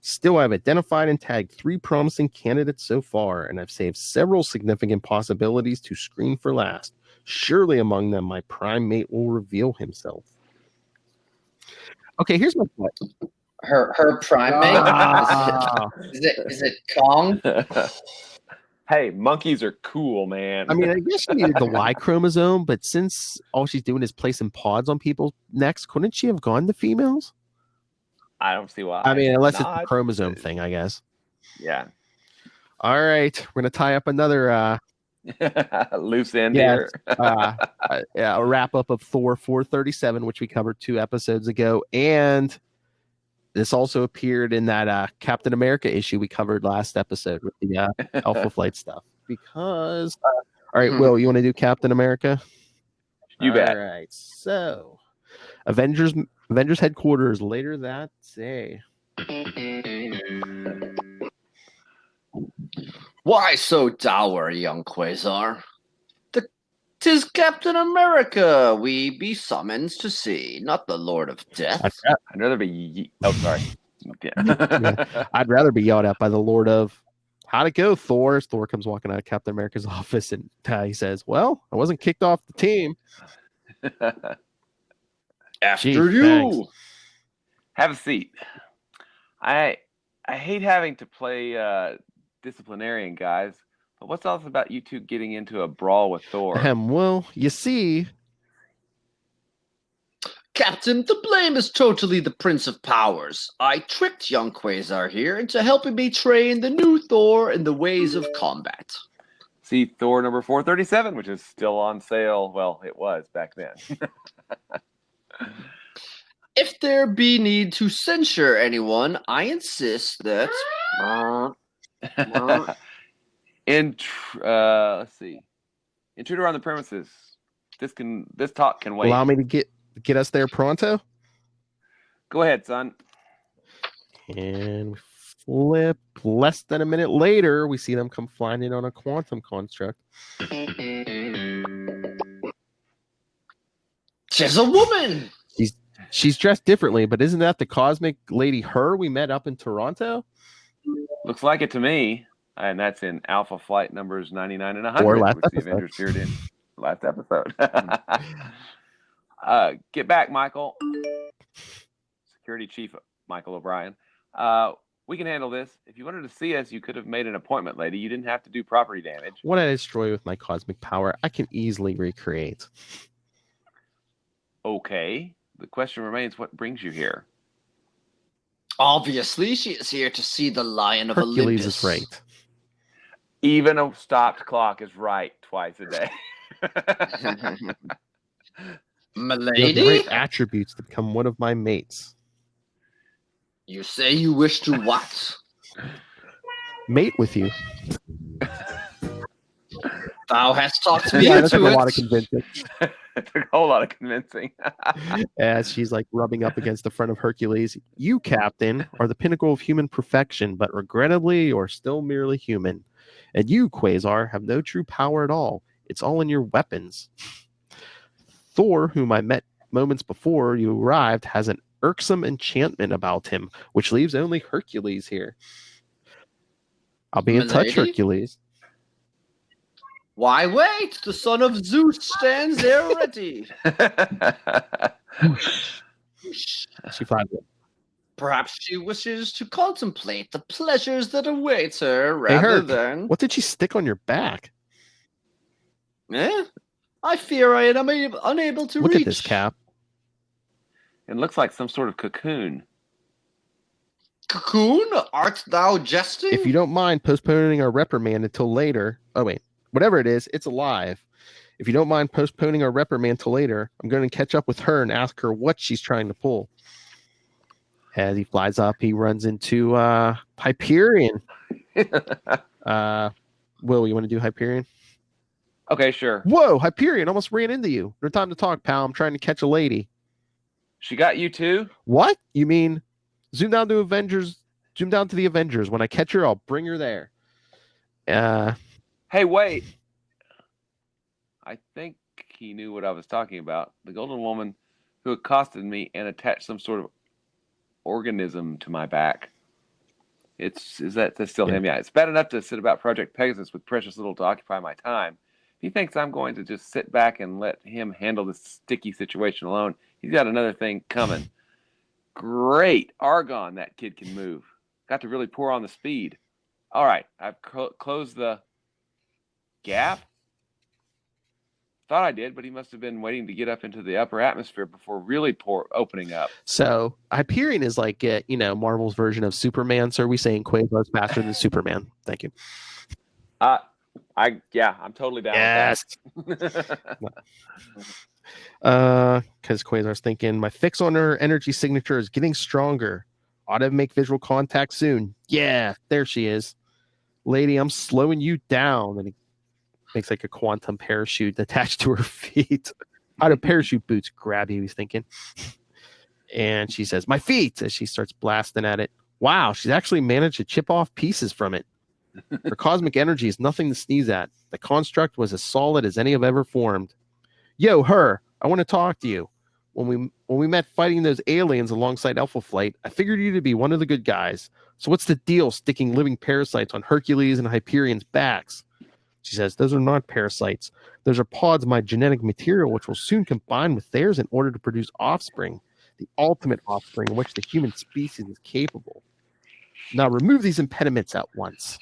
Speaker 5: Still, I've identified and tagged 3 promising candidates so far, and I've saved several significant possibilities to screen for last. Surely among them, my prime mate will reveal himself. Okay, here's my question.
Speaker 4: Her primate? Is it Kong?
Speaker 2: Hey, monkeys are cool, man.
Speaker 5: I mean, I guess she needed the Y chromosome, but since all she's doing is placing pods on people's necks, couldn't she have gone to females?
Speaker 2: I don't see why.
Speaker 5: I mean, unless it's a chromosome thing, I guess.
Speaker 2: Yeah.
Speaker 5: All right, we're gonna tie up another
Speaker 2: loose end here.
Speaker 5: A wrap up of Thor 437, which we covered 2 episodes ago, and this also appeared in that Captain America issue we covered last episode with the Alpha Flight stuff. Because, all right, Will, you want to do Captain America?
Speaker 2: You bet.
Speaker 5: All right, so Avengers headquarters later that day.
Speaker 4: Why so dour, young Quasar? 'Tis Captain America we be summoned to see, not the Lord of Death.
Speaker 2: I'd rather be. Oh, sorry.
Speaker 5: Yeah. I'd rather be yelled at by the Lord of. How'd it go, Thor? As Thor comes walking out of Captain America's office, and he says, "Well, I wasn't kicked off the team."
Speaker 4: After
Speaker 5: Gee,
Speaker 4: you.
Speaker 5: thanks.
Speaker 2: Have a seat. I hate having to play disciplinarian, guys. But what's all this about you two getting into a brawl with Thor?
Speaker 5: Well, you see,
Speaker 4: Captain, the blame is totally the Prince of Powers. I tricked young Quasar here into helping me train the new Thor in the ways of combat.
Speaker 2: See Thor number 437, which is still on sale. Well, it was back then.
Speaker 4: If there be need to censure anyone, I insist that...
Speaker 2: Let's see. Intruder on the premises. This talk can wait.
Speaker 5: allow me to get us there pronto.
Speaker 2: Go ahead, son.
Speaker 5: And we flip. Less than a minute later, we see them come flying in on a quantum construct.
Speaker 4: She's a woman!
Speaker 5: She's dressed differently, but isn't that the cosmic lady her we met up in Toronto?
Speaker 2: Looks like it to me. And that's in Alpha Flight numbers 99 and 100,
Speaker 5: Or last
Speaker 2: which the
Speaker 5: episode.
Speaker 2: Avengers appeared in last episode. Get back, Michael. Security Chief Michael O'Brien. We can handle this. If you wanted to see us, you could have made an appointment, lady. You didn't have to do property damage.
Speaker 5: What I destroy with my cosmic power, I can easily recreate.
Speaker 2: Okay. The question remains, what brings you here?
Speaker 4: Obviously, she is here to see the Lion of
Speaker 5: Hercules
Speaker 4: Olympus.
Speaker 5: is right.
Speaker 2: Even a stopped clock is right twice a day.
Speaker 5: You
Speaker 4: Milady?
Speaker 5: have great attributes to become one of my mates.
Speaker 4: You say you wish to what?
Speaker 5: Mate with you.
Speaker 4: Thou hast talked me
Speaker 5: Yeah, that took
Speaker 4: into
Speaker 5: a lot of
Speaker 4: it.
Speaker 5: convincing.
Speaker 2: It took a whole lot of convincing.
Speaker 5: As she's like rubbing up against the front of Hercules. You, Captain, are the pinnacle of human perfection, but regrettably, you're still merely human. And you, Quasar, have no true power at all. It's all in your weapons. Thor, whom I met moments before you arrived, has an irksome enchantment about him, which leaves only Hercules here. I'll be in touch,
Speaker 4: Milady?
Speaker 5: Hercules.
Speaker 4: Why wait? The son of Zeus stands there ready.
Speaker 5: She flies away.
Speaker 4: Perhaps she wishes to contemplate the pleasures that await her
Speaker 5: Hey,
Speaker 4: rather
Speaker 5: Herc,
Speaker 4: than.
Speaker 5: what did she stick on your back?
Speaker 4: I fear I am unable to
Speaker 5: Look
Speaker 4: reach.
Speaker 5: at this, Cap.
Speaker 2: It looks like some sort of cocoon.
Speaker 4: Cocoon, art thou jesting?
Speaker 5: If you don't mind postponing our reprimand until later. Oh, wait. Whatever it is, it's alive. If you don't mind postponing our reprimand till later, I'm going to catch up with her and ask her what she's trying to pull. As he flies up, he runs into Hyperion. Will, you want to do Hyperion?
Speaker 2: Okay, sure.
Speaker 5: Whoa, Hyperion almost ran into you. No time to talk, pal. I'm trying to catch a lady.
Speaker 2: She got you too?
Speaker 5: What? You mean zoom down to Avengers? Zoom down to the Avengers. When I catch her, I'll bring her there.
Speaker 2: Hey, wait. I think he knew what I was talking about. The golden woman who accosted me and attached some sort of organism to my back. Is that still him? Yeah. It's bad enough to sit about Project Pegasus with precious little to occupy my time. If he thinks I'm going to just sit back and let him handle this sticky situation alone, he's got another thing coming. Great. Argon, that kid can move. Got to really pour on the speed. All right. I've closed the gap. Thought I did, but he must have been waiting to get up into the upper atmosphere before really opening up.
Speaker 5: So Hyperion is like, Marvel's version of Superman. So are we saying Quasar's faster than Superman? Thank you.
Speaker 2: I'm totally down with that.
Speaker 5: Because Quasar's thinking, my fix on her energy signature is getting stronger. Ought to make visual contact soon. Yeah, there she is. Lady, I'm slowing you down. And he makes like a quantum parachute attached to her feet. How do parachute boots grab you? He's thinking. And she says, my feet, as she starts blasting at it. Wow, she's actually managed to chip off pieces from it. Her cosmic energy is nothing to sneeze at. The construct was as solid as any I've ever formed. Yo, her, I want to talk to you. When we met fighting those aliens alongside Alpha Flight, I figured you to be one of the good guys. So what's the deal sticking living parasites on Hercules and Hyperion's backs? She says, those are not parasites. Those are pods of my genetic material, which will soon combine with theirs in order to produce offspring, the ultimate offspring in which the human species is capable. Now remove these impediments at once.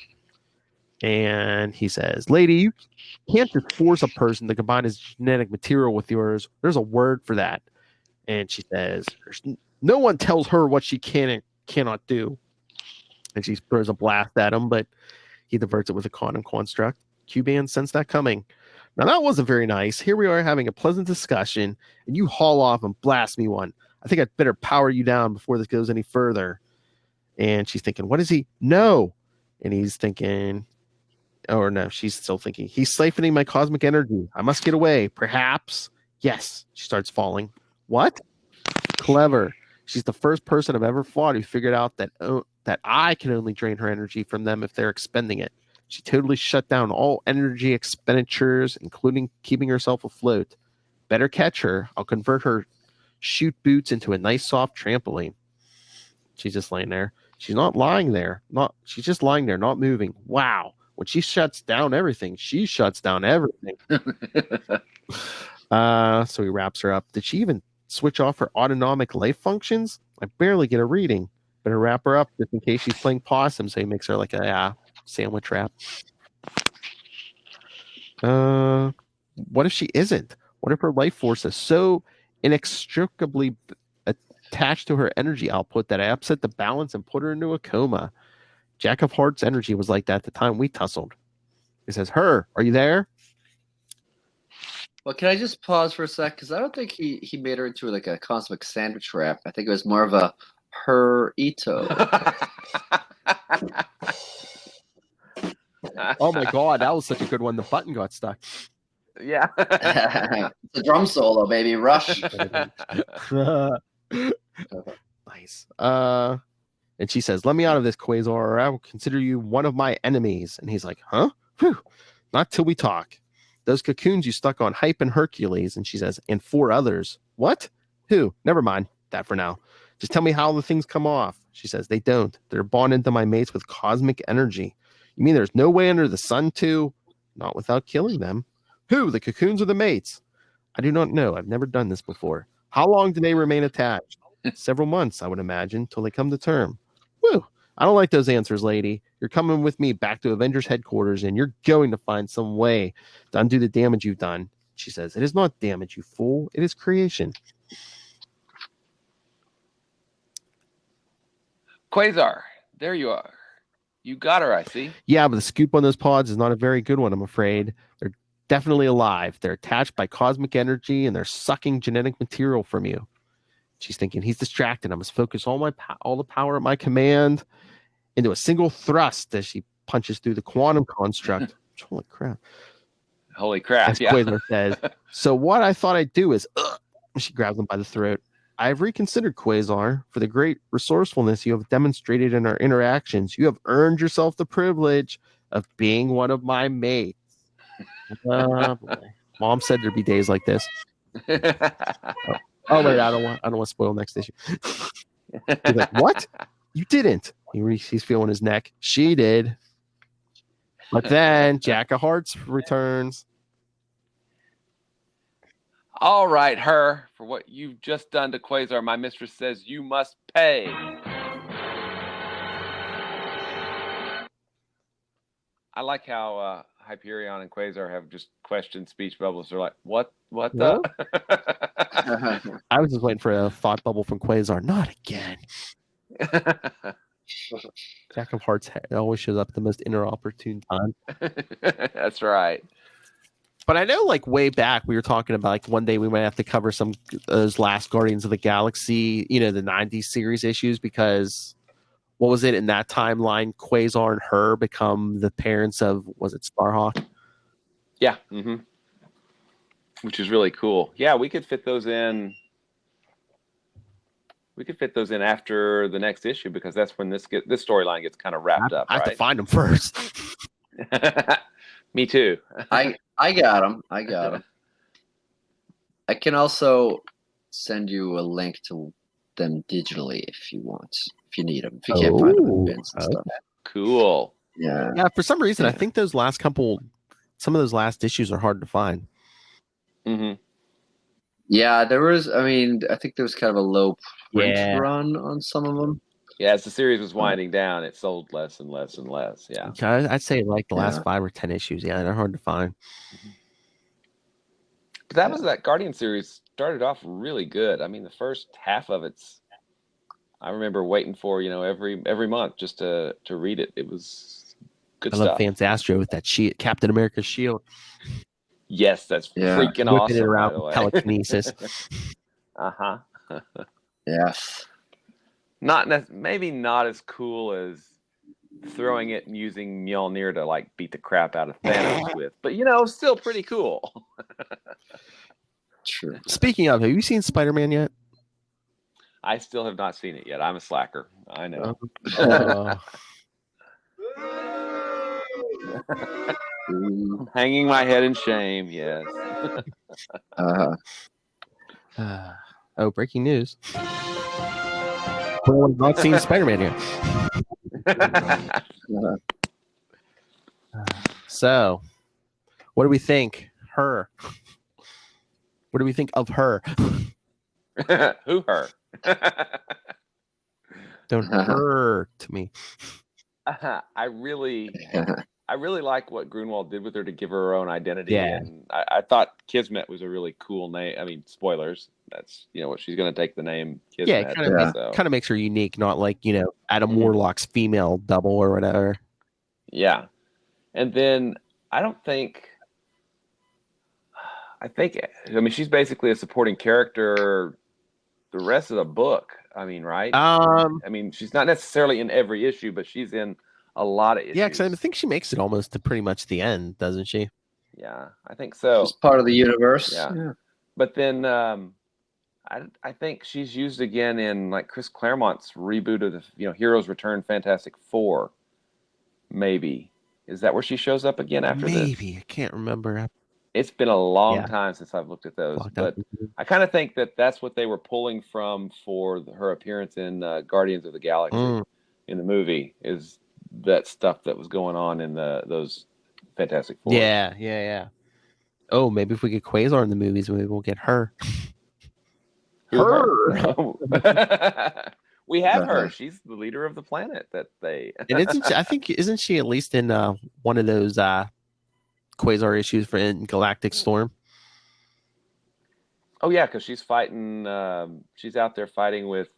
Speaker 5: And he says, lady, you can't just force a person to combine his genetic material with yours. There's a word for that. And she says, no one tells her what she can and cannot do. And she throws a blast at him, but he diverts it with a quantum construct. Q-Band sensed that coming. Now, that wasn't very nice. Here we are having a pleasant discussion, and you haul off and blast me one. I think I'd better power you down before this goes any further. And she's thinking, what is he? No. And he's thinking, or no, she's still thinking, he's siphoning my cosmic energy. I must get away. Perhaps. Yes. She starts falling. What? Clever. She's the first person I've ever fought who figured out that I can only drain her energy from them if they're expending it. She totally shut down all energy expenditures, including keeping herself afloat. Better catch her. I'll convert her shoot boots into a nice soft trampoline. She's just laying there. She's not lying there. She's just lying there, not moving. Wow. When she shuts down everything, she shuts down everything. So he wraps her up. Did she even switch off her autonomic life functions? I barely get a reading. Better wrap her up just in case she's playing possum. So he makes her like a sandwich wrap. What if she isn't? What if her life force is so inextricably attached to her energy output that I upset the balance and put her into a coma? Jack of Hearts' energy was like that at the time we tussled. He says, her, are you there?
Speaker 4: Well, can I just pause for a sec? Because I don't think he made her into like a cosmic sandwich wrap. I think it was more of a her ito.
Speaker 5: Oh my god, that was such a good one. The button got stuck.
Speaker 2: Yeah.
Speaker 4: It's a drum solo, baby. Rush.
Speaker 5: Nice. And she says, let me out of this, Quasar, or I will consider you one of my enemies. And he's like, huh? Whew. Not till we talk. Those cocoons you stuck on Hype and Hercules. And she says, and 4 others. What? Who? Never mind that for now. Just tell me how the things come off. She says, they don't. They're bonded to my mates with cosmic energy. You mean there's no way under the sun to? not without killing them. Who, the cocoons or the mates? I do not know. I've never done this before. How long do they remain attached? Several months, I would imagine, till they come to term. Whew. I don't like those answers, lady. You're coming with me back to Avengers headquarters, and you're going to find some way to undo the damage you've done. She says, it is not damage, you fool. It is creation.
Speaker 2: Quasar, there you are. You got her, I see.
Speaker 5: Yeah, but the scoop on those pods is not a very good one, I'm afraid. They're definitely alive. They're attached by cosmic energy, and they're sucking genetic material from you. She's thinking, he's distracted. I must focus all the power at my command into a single thrust as she punches through the quantum construct. Holy crap.
Speaker 2: Holy crap,
Speaker 5: As
Speaker 2: yeah.
Speaker 5: Quasar says. So what I thought I'd do is, she grabs him by the throat. I've reconsidered, Quasar, for the great resourcefulness you have demonstrated in our interactions. You have earned yourself the privilege of being one of my mates. Oh, boy. Mom said there'd be days like this. Oh wait, I don't want to spoil next issue. He's like, what? You didn't. He's feeling his neck. She did. But then Jack of Hearts returns.
Speaker 2: All right, her, for what you've just done to Quasar, my mistress says you must pay. I like how Hyperion and Quasar have just questioned speech bubbles. They're like, what the?
Speaker 5: I was just waiting for a thought bubble from Quasar. Not again. Jack of Hearts always shows up at the most inopportune time.
Speaker 2: That's right.
Speaker 5: But I know, like, way back, we were talking about, like, one day we might have to cover some those last Guardians of the Galaxy, the 90s series issues, because what was it in that timeline? Quasar and her become the parents of, was it Starhawk?
Speaker 2: Yeah. Mm-hmm. Which is really cool. Yeah, we could fit those in. We could fit those in after the next issue, because that's when this storyline gets kind of wrapped up.
Speaker 5: I have
Speaker 2: right?
Speaker 5: to find them first.
Speaker 2: Me too.
Speaker 4: I got them. I can also send you a link to them digitally if you want, if you need them, if you can't find them in bins and stuff.
Speaker 2: Cool.
Speaker 4: Yeah.
Speaker 5: Yeah, for some reason, I think some of those last issues are hard to find.
Speaker 2: Mm-hmm.
Speaker 4: Yeah, I think there was kind of a low print
Speaker 5: Yeah.
Speaker 4: run on some of them.
Speaker 2: Yeah, as the series was winding down, it sold less and less and less. Yeah.
Speaker 5: I'd say like the last 5 or 10 issues. Yeah, they're hard to find.
Speaker 2: But that Guardian series started off really good. I mean, the first half of I remember waiting for, every month just to read it. It was good stuff.
Speaker 5: I love Fanzastro with that Captain America's shield.
Speaker 2: Yes, that's freaking
Speaker 5: Whipping
Speaker 2: awesome.
Speaker 5: it around
Speaker 2: by the way.
Speaker 5: telekinesis.
Speaker 2: Uh-huh.
Speaker 4: Yes.
Speaker 2: Maybe not as cool as throwing it and using Mjolnir to like beat the crap out of Thanos with, but still pretty cool.
Speaker 4: True.
Speaker 5: Speaking of, have you seen Spider-Man yet?
Speaker 2: I still have not seen it yet. I'm a slacker. I know. I'm hanging my head in shame. Yes.
Speaker 5: Breaking news. Well, I've not seen Spider-Man yet. So, what do we think? Her. What do we think of her?
Speaker 2: Who her?
Speaker 5: Don't her to me.
Speaker 2: I really like what Grunwald did with her to give her own identity.
Speaker 5: Yeah.
Speaker 2: And I thought Kismet was a really cool name. I mean, spoilers. That's what she's going to take the name Kismet.
Speaker 5: Yeah, it kind of makes her unique, not like Adam Warlock's female double or whatever.
Speaker 2: Yeah, and then I mean she's basically a supporting character the rest of the book. I mean, right? I mean, she's not necessarily in every issue, but she's in a lot of issues.
Speaker 5: Yeah, because I think she makes it almost to pretty much the end, doesn't she?
Speaker 2: Yeah, I think so.
Speaker 4: She's part of the universe.
Speaker 2: Yeah. But then I think she's used again in like Chris Claremont's reboot of the Heroes Return Fantastic Four. Maybe. Is that where she shows up again after this?
Speaker 5: Maybe. I can't remember.
Speaker 2: It's been a long time since I've looked at those, but I kind of think that that's what they were pulling from for her appearance in Guardians of the Galaxy in the movie, is that stuff that was going on in those Fantastic Four.
Speaker 5: Yeah. Oh, maybe if we get Quasar in the movies, maybe we'll get her.
Speaker 2: Her. We have her. She's the leader of the planet that they.
Speaker 5: And isn't she at least in one of those Quasar issues for in Galactic Storm?
Speaker 2: Oh yeah, because she's fighting. She's out there fighting with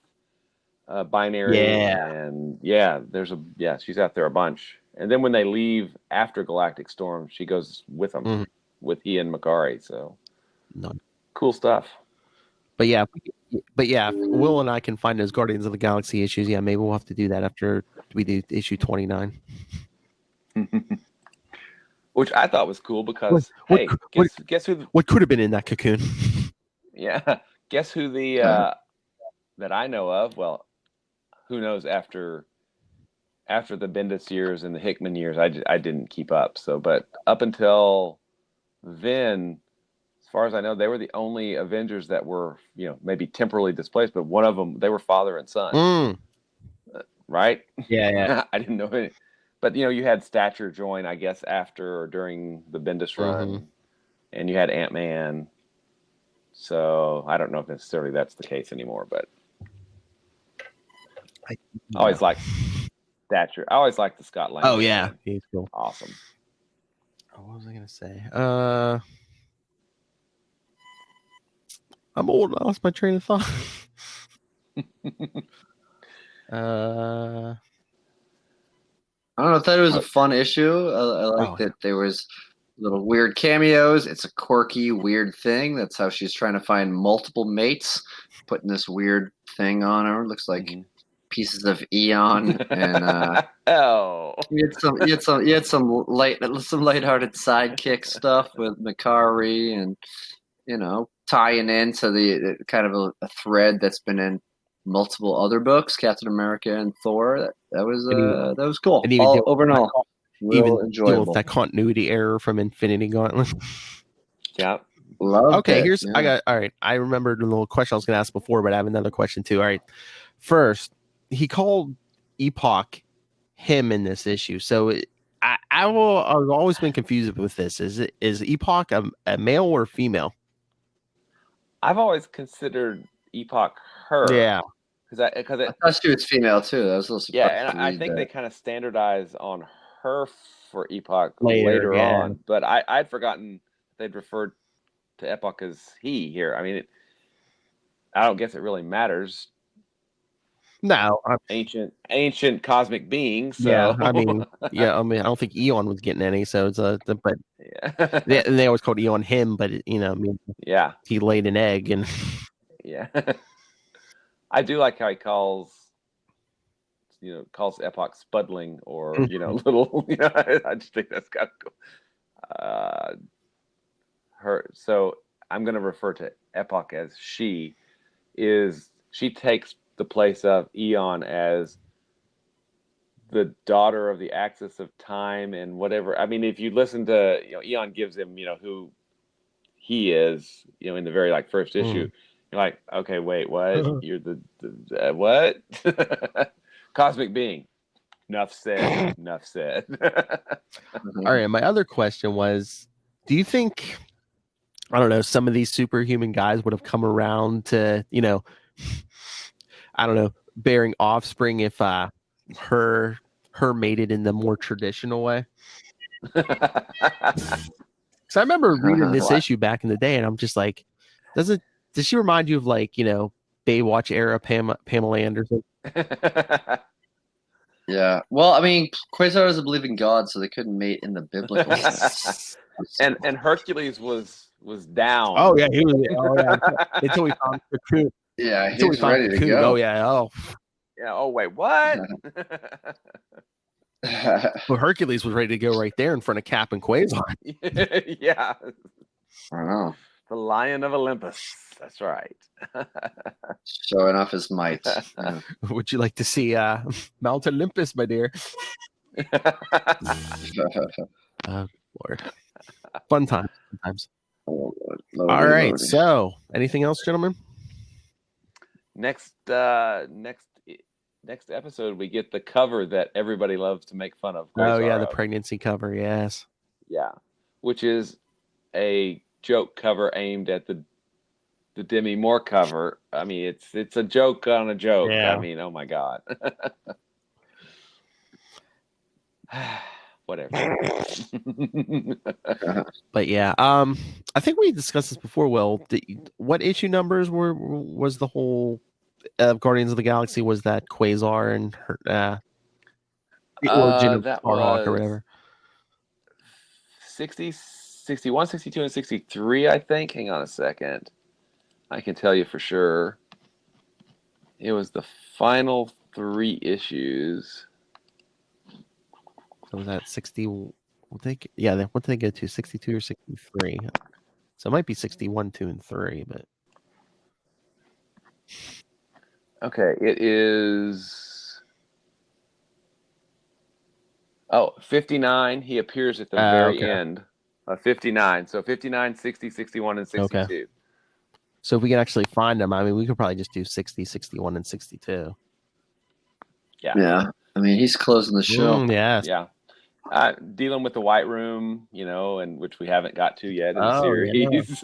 Speaker 2: Binary. And she's out there a bunch. And then when they leave after Galactic Storm, she goes with them with Ian McCarry. So cool stuff.
Speaker 5: But yeah, if Will and I can find those Guardians of the Galaxy issues, yeah, maybe we'll have to do that after we do issue 29.
Speaker 2: Which I thought was cool because guess who?
Speaker 5: What could have been in that cocoon?
Speaker 2: Yeah, guess who the that I know of? Well, who knows after the Bendis years and the Hickman years, I didn't keep up. So, but up until then, as far as I know, they were the only Avengers that were, maybe temporarily displaced, but one of them, they were father and son. Right?
Speaker 5: Yeah.
Speaker 2: I didn't know it. But, you had Stature join, I guess, after or during the Bendis run, and you had Ant-Man. So I don't know if necessarily that's the case anymore, but I always liked Stature. I always liked the Scott Lang.
Speaker 5: Oh, yeah. He's cool.
Speaker 2: Awesome.
Speaker 5: What was I going to say? I'm old. I lost my train of thought.
Speaker 4: I don't know. I thought it was a fun issue. I like that there was little weird cameos. It's a quirky, weird thing. That's how she's trying to find multiple mates, putting this weird thing on her. Looks like pieces of Eon, and you had some lighthearted sidekick stuff with Makari, and tying into the kind of a thread that's been in multiple other books, Captain America and Thor. That was cool.
Speaker 5: And
Speaker 4: overall, real enjoyable.
Speaker 5: With that continuity error from Infinity Gauntlet.
Speaker 2: Yeah.
Speaker 5: All right. I remembered a little question I was going to ask before, but I have another question too. All right. First, he called Epoch him in this issue. So I've always been confused with this. Is Epoch a male or female?
Speaker 2: I've always considered Epoch her.
Speaker 5: Yeah.
Speaker 4: I thought she was female too. That was a little surprised.
Speaker 2: Yeah, and I think they kind of standardize on her for Epoch later on. But I'd forgotten they'd referred to Epoch as he here. I mean, I don't guess it really matters.
Speaker 5: No,
Speaker 2: ancient cosmic beings. So.
Speaker 5: Yeah, I mean, I don't think Eon was getting any. So it's but they always called Eon him, but he laid an egg and
Speaker 2: I do like how he calls Epoch Spudling or little. I just think that's kind of cool. Her. So I'm going to refer to Epoch as she takes the place of Eon as the daughter of the axis of time and whatever. I mean, if you listen to, Eon gives him, who he is, in the very first issue, you're like, okay, wait, what? You're the what? Cosmic being. Enough said.
Speaker 5: All right. My other question was, do you think, I don't know, some of these superhuman guys would have come around to, I don't know, bearing offspring if her mated in the more traditional way? Because I remember reading this issue back in the day, and I'm just like, does she remind you of Baywatch era Pamela Anderson?
Speaker 4: Yeah. Well, I mean, Quasar is a believing god, so they couldn't mate in the biblical sense.
Speaker 2: and Hercules was down.
Speaker 5: Oh yeah, he was. Oh yeah, until we found the cocoon.
Speaker 4: Yeah, he was ready to go.
Speaker 5: Oh yeah. Oh.
Speaker 2: Yeah. Oh wait, what?
Speaker 5: Well, Hercules was ready to go right there in front of Cap and Quasar.
Speaker 2: Yeah.
Speaker 4: I know.
Speaker 2: The Lion of Olympus. That's right.
Speaker 4: Showing off his might.
Speaker 5: Would you like to see Mount Olympus, my dear? Lord. Fun times.
Speaker 4: Lord,
Speaker 5: all right. Lord. So, anything else, gentlemen?
Speaker 2: Next episode, we get the cover that everybody loves to make fun of.
Speaker 5: Quasar. Oh yeah, the pregnancy cover. Yes.
Speaker 2: Yeah, which is a joke cover aimed at the Demi Moore cover. I mean, it's a joke on a joke.
Speaker 5: Yeah.
Speaker 2: I mean, oh my God. Whatever.
Speaker 5: But yeah, I think we discussed this before. Will, what issue numbers was the whole Guardians of the Galaxy? Was that Quasar and the origin of
Speaker 2: that
Speaker 5: Starhawk or
Speaker 2: was
Speaker 5: whatever?
Speaker 2: 60, 61, 62, and 63, I think. Hang on a second. I can tell you for sure. It was the final 3 issues.
Speaker 5: So was that 60? What did they go to? 62 or 63? So it might be 61, 2, and 3, but
Speaker 2: Okay, it is 59. He appears at the very end of 59. So 59, 60, 61, and 62.
Speaker 5: Okay. So if we can actually find them, I mean, we could probably just do 60, 61, and 62.
Speaker 4: Yeah. I mean, he's closing the show.
Speaker 5: Yes.
Speaker 2: Yeah. Dealing with the White Room, and which we haven't got to yet in the series.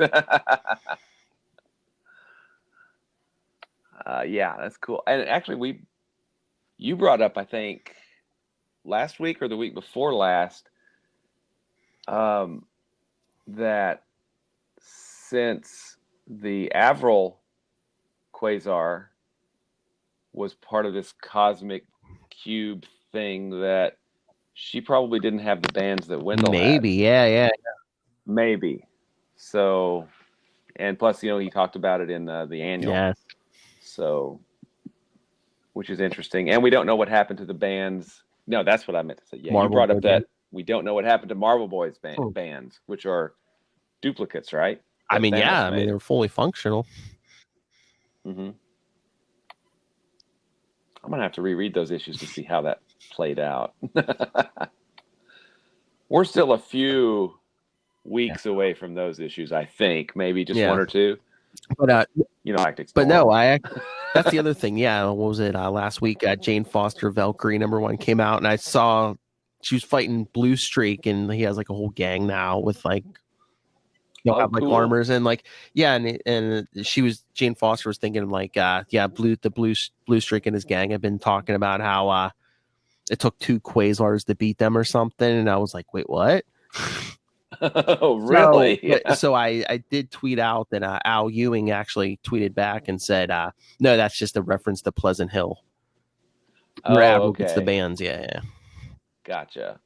Speaker 2: Yeah, that's cool. And actually, you brought up, I think, last week or the week before last, that since the Avril Quasar was part of this cosmic cube thing, that she probably didn't have the bands that Wendell
Speaker 5: Maybe,
Speaker 2: had.
Speaker 5: yeah.
Speaker 2: Maybe. So, and plus, he talked about it in the annual.
Speaker 5: Yes.
Speaker 2: So, which is interesting. And we don't know what happened to the bands. No, that's what I meant to say. Yeah,
Speaker 5: Marvel
Speaker 2: you brought up
Speaker 5: Boy
Speaker 2: that we don't know what happened to Marvel Boys bands, which are duplicates, right?
Speaker 5: I mean, they're fully functional.
Speaker 2: Mm-hmm. I'm going to have to reread those issues to see how that played out. We're still a few weeks away from those issues, I think. Maybe just 1 or 2.
Speaker 5: But
Speaker 2: I like to explore.
Speaker 5: But no, that's the other thing. Yeah, what was it? Last week, Jane Foster Valkyrie #1 came out, and I saw she was fighting Blue Streak, and he has like a whole gang now with like have like
Speaker 2: cool.
Speaker 5: armors and like and Jane Foster was thinking like Blue Streak and his gang have been talking about how it took 2 Quasars to beat them or something, and I was like, wait, what?
Speaker 2: Oh, really?
Speaker 5: So I did tweet out that Al Ewing actually tweeted back and said, no, that's just a reference to Pleasant Hill.
Speaker 2: Okay.
Speaker 5: It's the bands, yeah.
Speaker 2: Gotcha.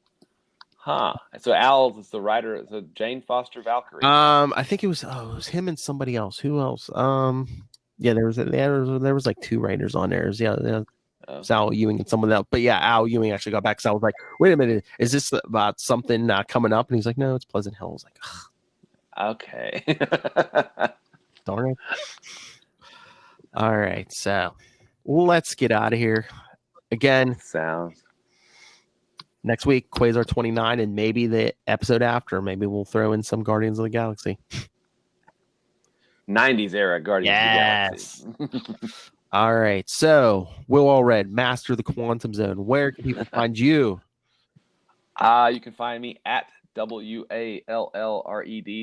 Speaker 2: Huh. So Al is the writer. So Jane Foster Valkyrie.
Speaker 5: I think it was him and somebody else. Who else? Yeah, there was like 2 writers on there. It's Al Ewing and someone else. But yeah, Al Ewing actually got back. So I was like, wait a minute, is this about something coming up? And he's like, no, it's Pleasant Hill. I was like, ugh.
Speaker 2: Okay.
Speaker 5: Darn it. All right, so let's get out of here. Again,
Speaker 2: sounds.
Speaker 5: Next week, Quasar 29, and maybe the episode after, maybe we'll throw in some Guardians of the Galaxy.
Speaker 2: 90s era Guardians of the Galaxy.
Speaker 5: All right, so Will Allred, Master of the Quantum Zone. Where can people find you?
Speaker 2: You can find me at WALLRED.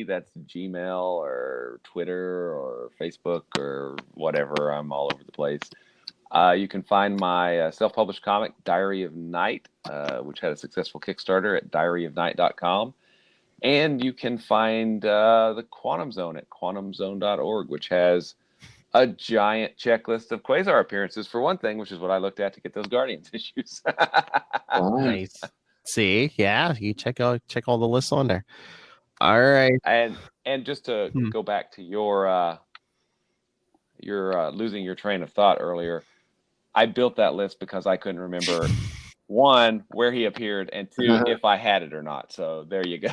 Speaker 2: That's Gmail or Twitter or Facebook or whatever. I'm all over the place. You can find my self-published comic, Diary of Night, which had a successful Kickstarter at diaryofnight.com. And you can find the Quantum Zone at quantumzone.org, which has a giant checklist of Quasar appearances, for one thing, which is what I looked at to get those Guardians issues.
Speaker 5: Nice. See, yeah, you check all the lists on there. All right.
Speaker 2: And just to go back to your losing your train of thought earlier, I built that list because I couldn't remember, 1, where he appeared, and 2, if I had it or not. So there you go.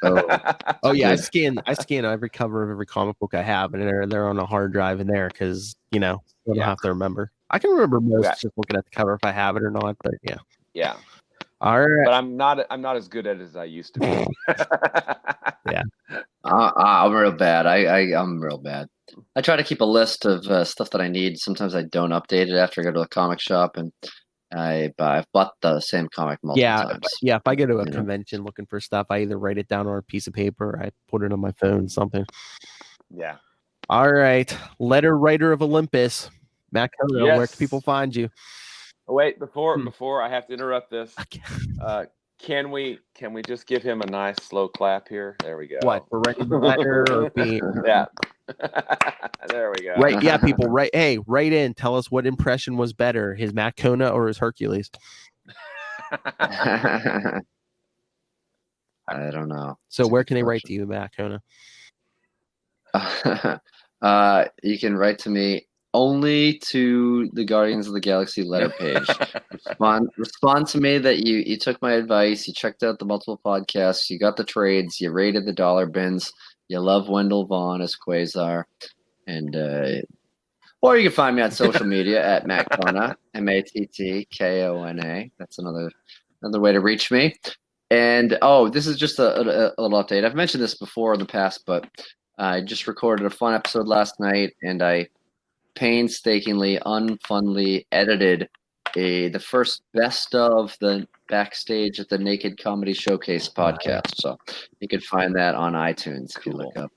Speaker 5: Oh yeah, I scan every cover of every comic book I have, and they're on a hard drive in there because I don't have to remember. I can remember most just looking at the cover if I have it or not, but yeah.
Speaker 2: Yeah.
Speaker 5: All right.
Speaker 2: But I'm not as good at it as I used to be.
Speaker 5: Yeah.
Speaker 4: I'm real bad. I'm real bad. I try to keep a list of stuff that I need. Sometimes I don't update it after I go to the comic shop, and I've bought the same comic multiple times.
Speaker 5: Yeah. If I go to a
Speaker 4: You know?
Speaker 5: convention looking for stuff, I either write it down on a piece of paper, or I put it on my phone, something.
Speaker 2: Yeah.
Speaker 5: All right, letter writer of Olympus, Matt Kono, where
Speaker 2: Yes.
Speaker 5: can people find you?
Speaker 2: Oh, wait, before I have to interrupt this,
Speaker 5: Okay.
Speaker 2: can we just give him a nice slow clap here? There we go.
Speaker 5: What, for writing the letter or being?
Speaker 2: Yeah. There we go.
Speaker 5: Right, yeah, people, write in. Tell us what impression was better, his Matt Kono or his Hercules.
Speaker 4: I don't know.
Speaker 5: So where can they write to you, Matt Kono?
Speaker 4: You can write to me only to the Guardians of the Galaxy letter page. respond to me that you took my advice, you checked out the multiple podcasts, you got the trades, you rated the dollar bins, you love Wendell Vaughn as Quasar, and or you can find me on social media at Matt Kona, MATTKONA. That's another way to reach me. And this is just a little update. I've mentioned this before in the past, but I just recorded a fun episode last night, and I painstakingly, unfunly edited the first best of the backstage at the Naked Comedy Showcase podcast. So you can find that on iTunes if you look up.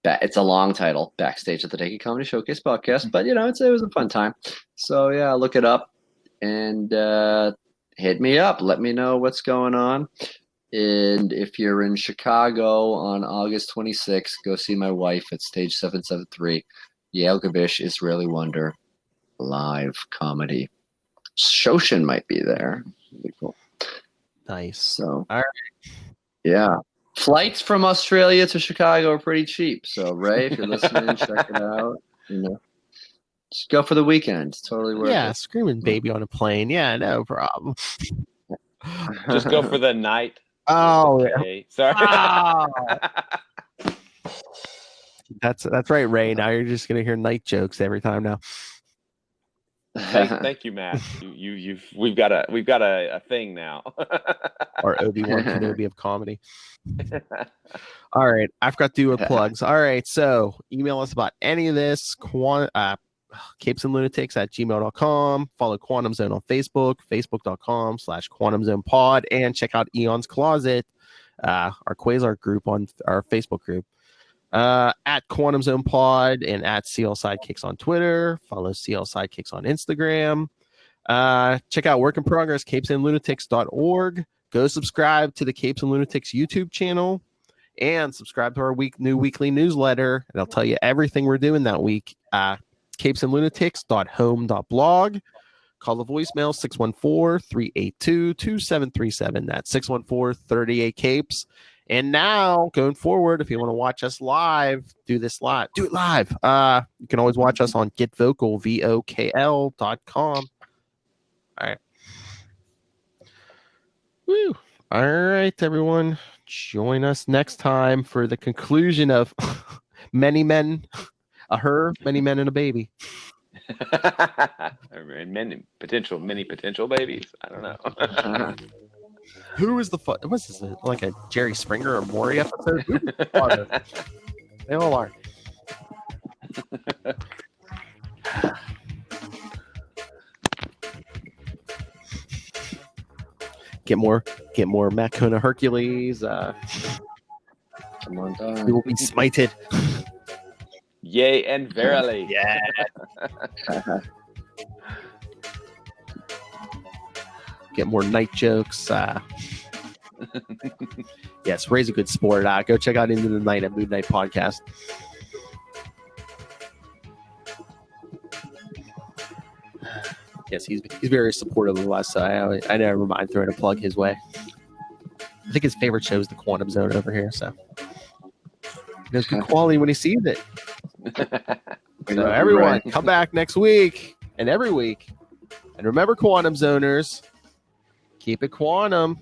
Speaker 4: It's a long title, Backstage at the Naked Comedy Showcase podcast, but it was a fun time. So yeah, look it up and hit me up. Let me know what's going on. And if you're in Chicago on August 26th, go see my wife at Stage 773, Yael Gavish, Israeli Wonder, live comedy. Shoshin might be there. That'd be cool.
Speaker 5: Nice.
Speaker 4: So,
Speaker 5: all right.
Speaker 4: Yeah. Flights from Australia to Chicago are pretty cheap. So, Ray, if you're listening, check it out. Just go for the weekend. It's totally worth it.
Speaker 5: Yeah, screaming baby on a plane. Yeah, no problem.
Speaker 2: Just go for the night.
Speaker 5: Oh,
Speaker 2: okay. Sorry.
Speaker 5: Oh. That's right, Ray. Now you're just gonna hear night jokes every time now.
Speaker 2: Thank you, Matt. We've got a thing now.
Speaker 5: Or Obi-Wan Kenobi of comedy. All right, I forgot to do plugs. All right, so email us about any of this. capesandlunatics@gmail.com. Follow Quantum Zone on Facebook, facebook.com/QuantumZonePod, and check out Eon's Closet, our Quasar group on our Facebook group. At Quantum Zone Pod and at CL Sidekicks on Twitter. Follow CL Sidekicks on Instagram. Check out Work in Progress, capesandlunatics.org. Go subscribe to the Capes and Lunatics YouTube channel and subscribe to our new weekly newsletter. And I'll tell you everything we're doing that week. capesandlunatics.home.blog. Call the voicemail 614-382-2737. That's 614-38-CAPES. And now, going forward, if you want to watch us live, do it live. You can always watch us on GetVocal, VOKL.com. All right. Woo. All right, everyone. Join us next time for the conclusion of Many Men, a Her, Many Men and a Baby.
Speaker 2: And many potential babies. I don't know.
Speaker 5: Who is the what's this, like a Jerry Springer or Maury episode? They all are. Get more Matt Kona Hercules.
Speaker 4: Come on,
Speaker 5: We will be smited.
Speaker 2: Yea and verily.
Speaker 5: Yeah. Get more night jokes. Yes, Ray's a good sport. Go check out Into the Night at Mood Night Podcast. Yes, he's very supportive of us. So I never mind throwing a plug his way. I think his favorite show is the Quantum Zone over here. So there's good quality when he sees it. So everyone, come back next week and every week. And remember, Quantum Zoners, keep it quantum.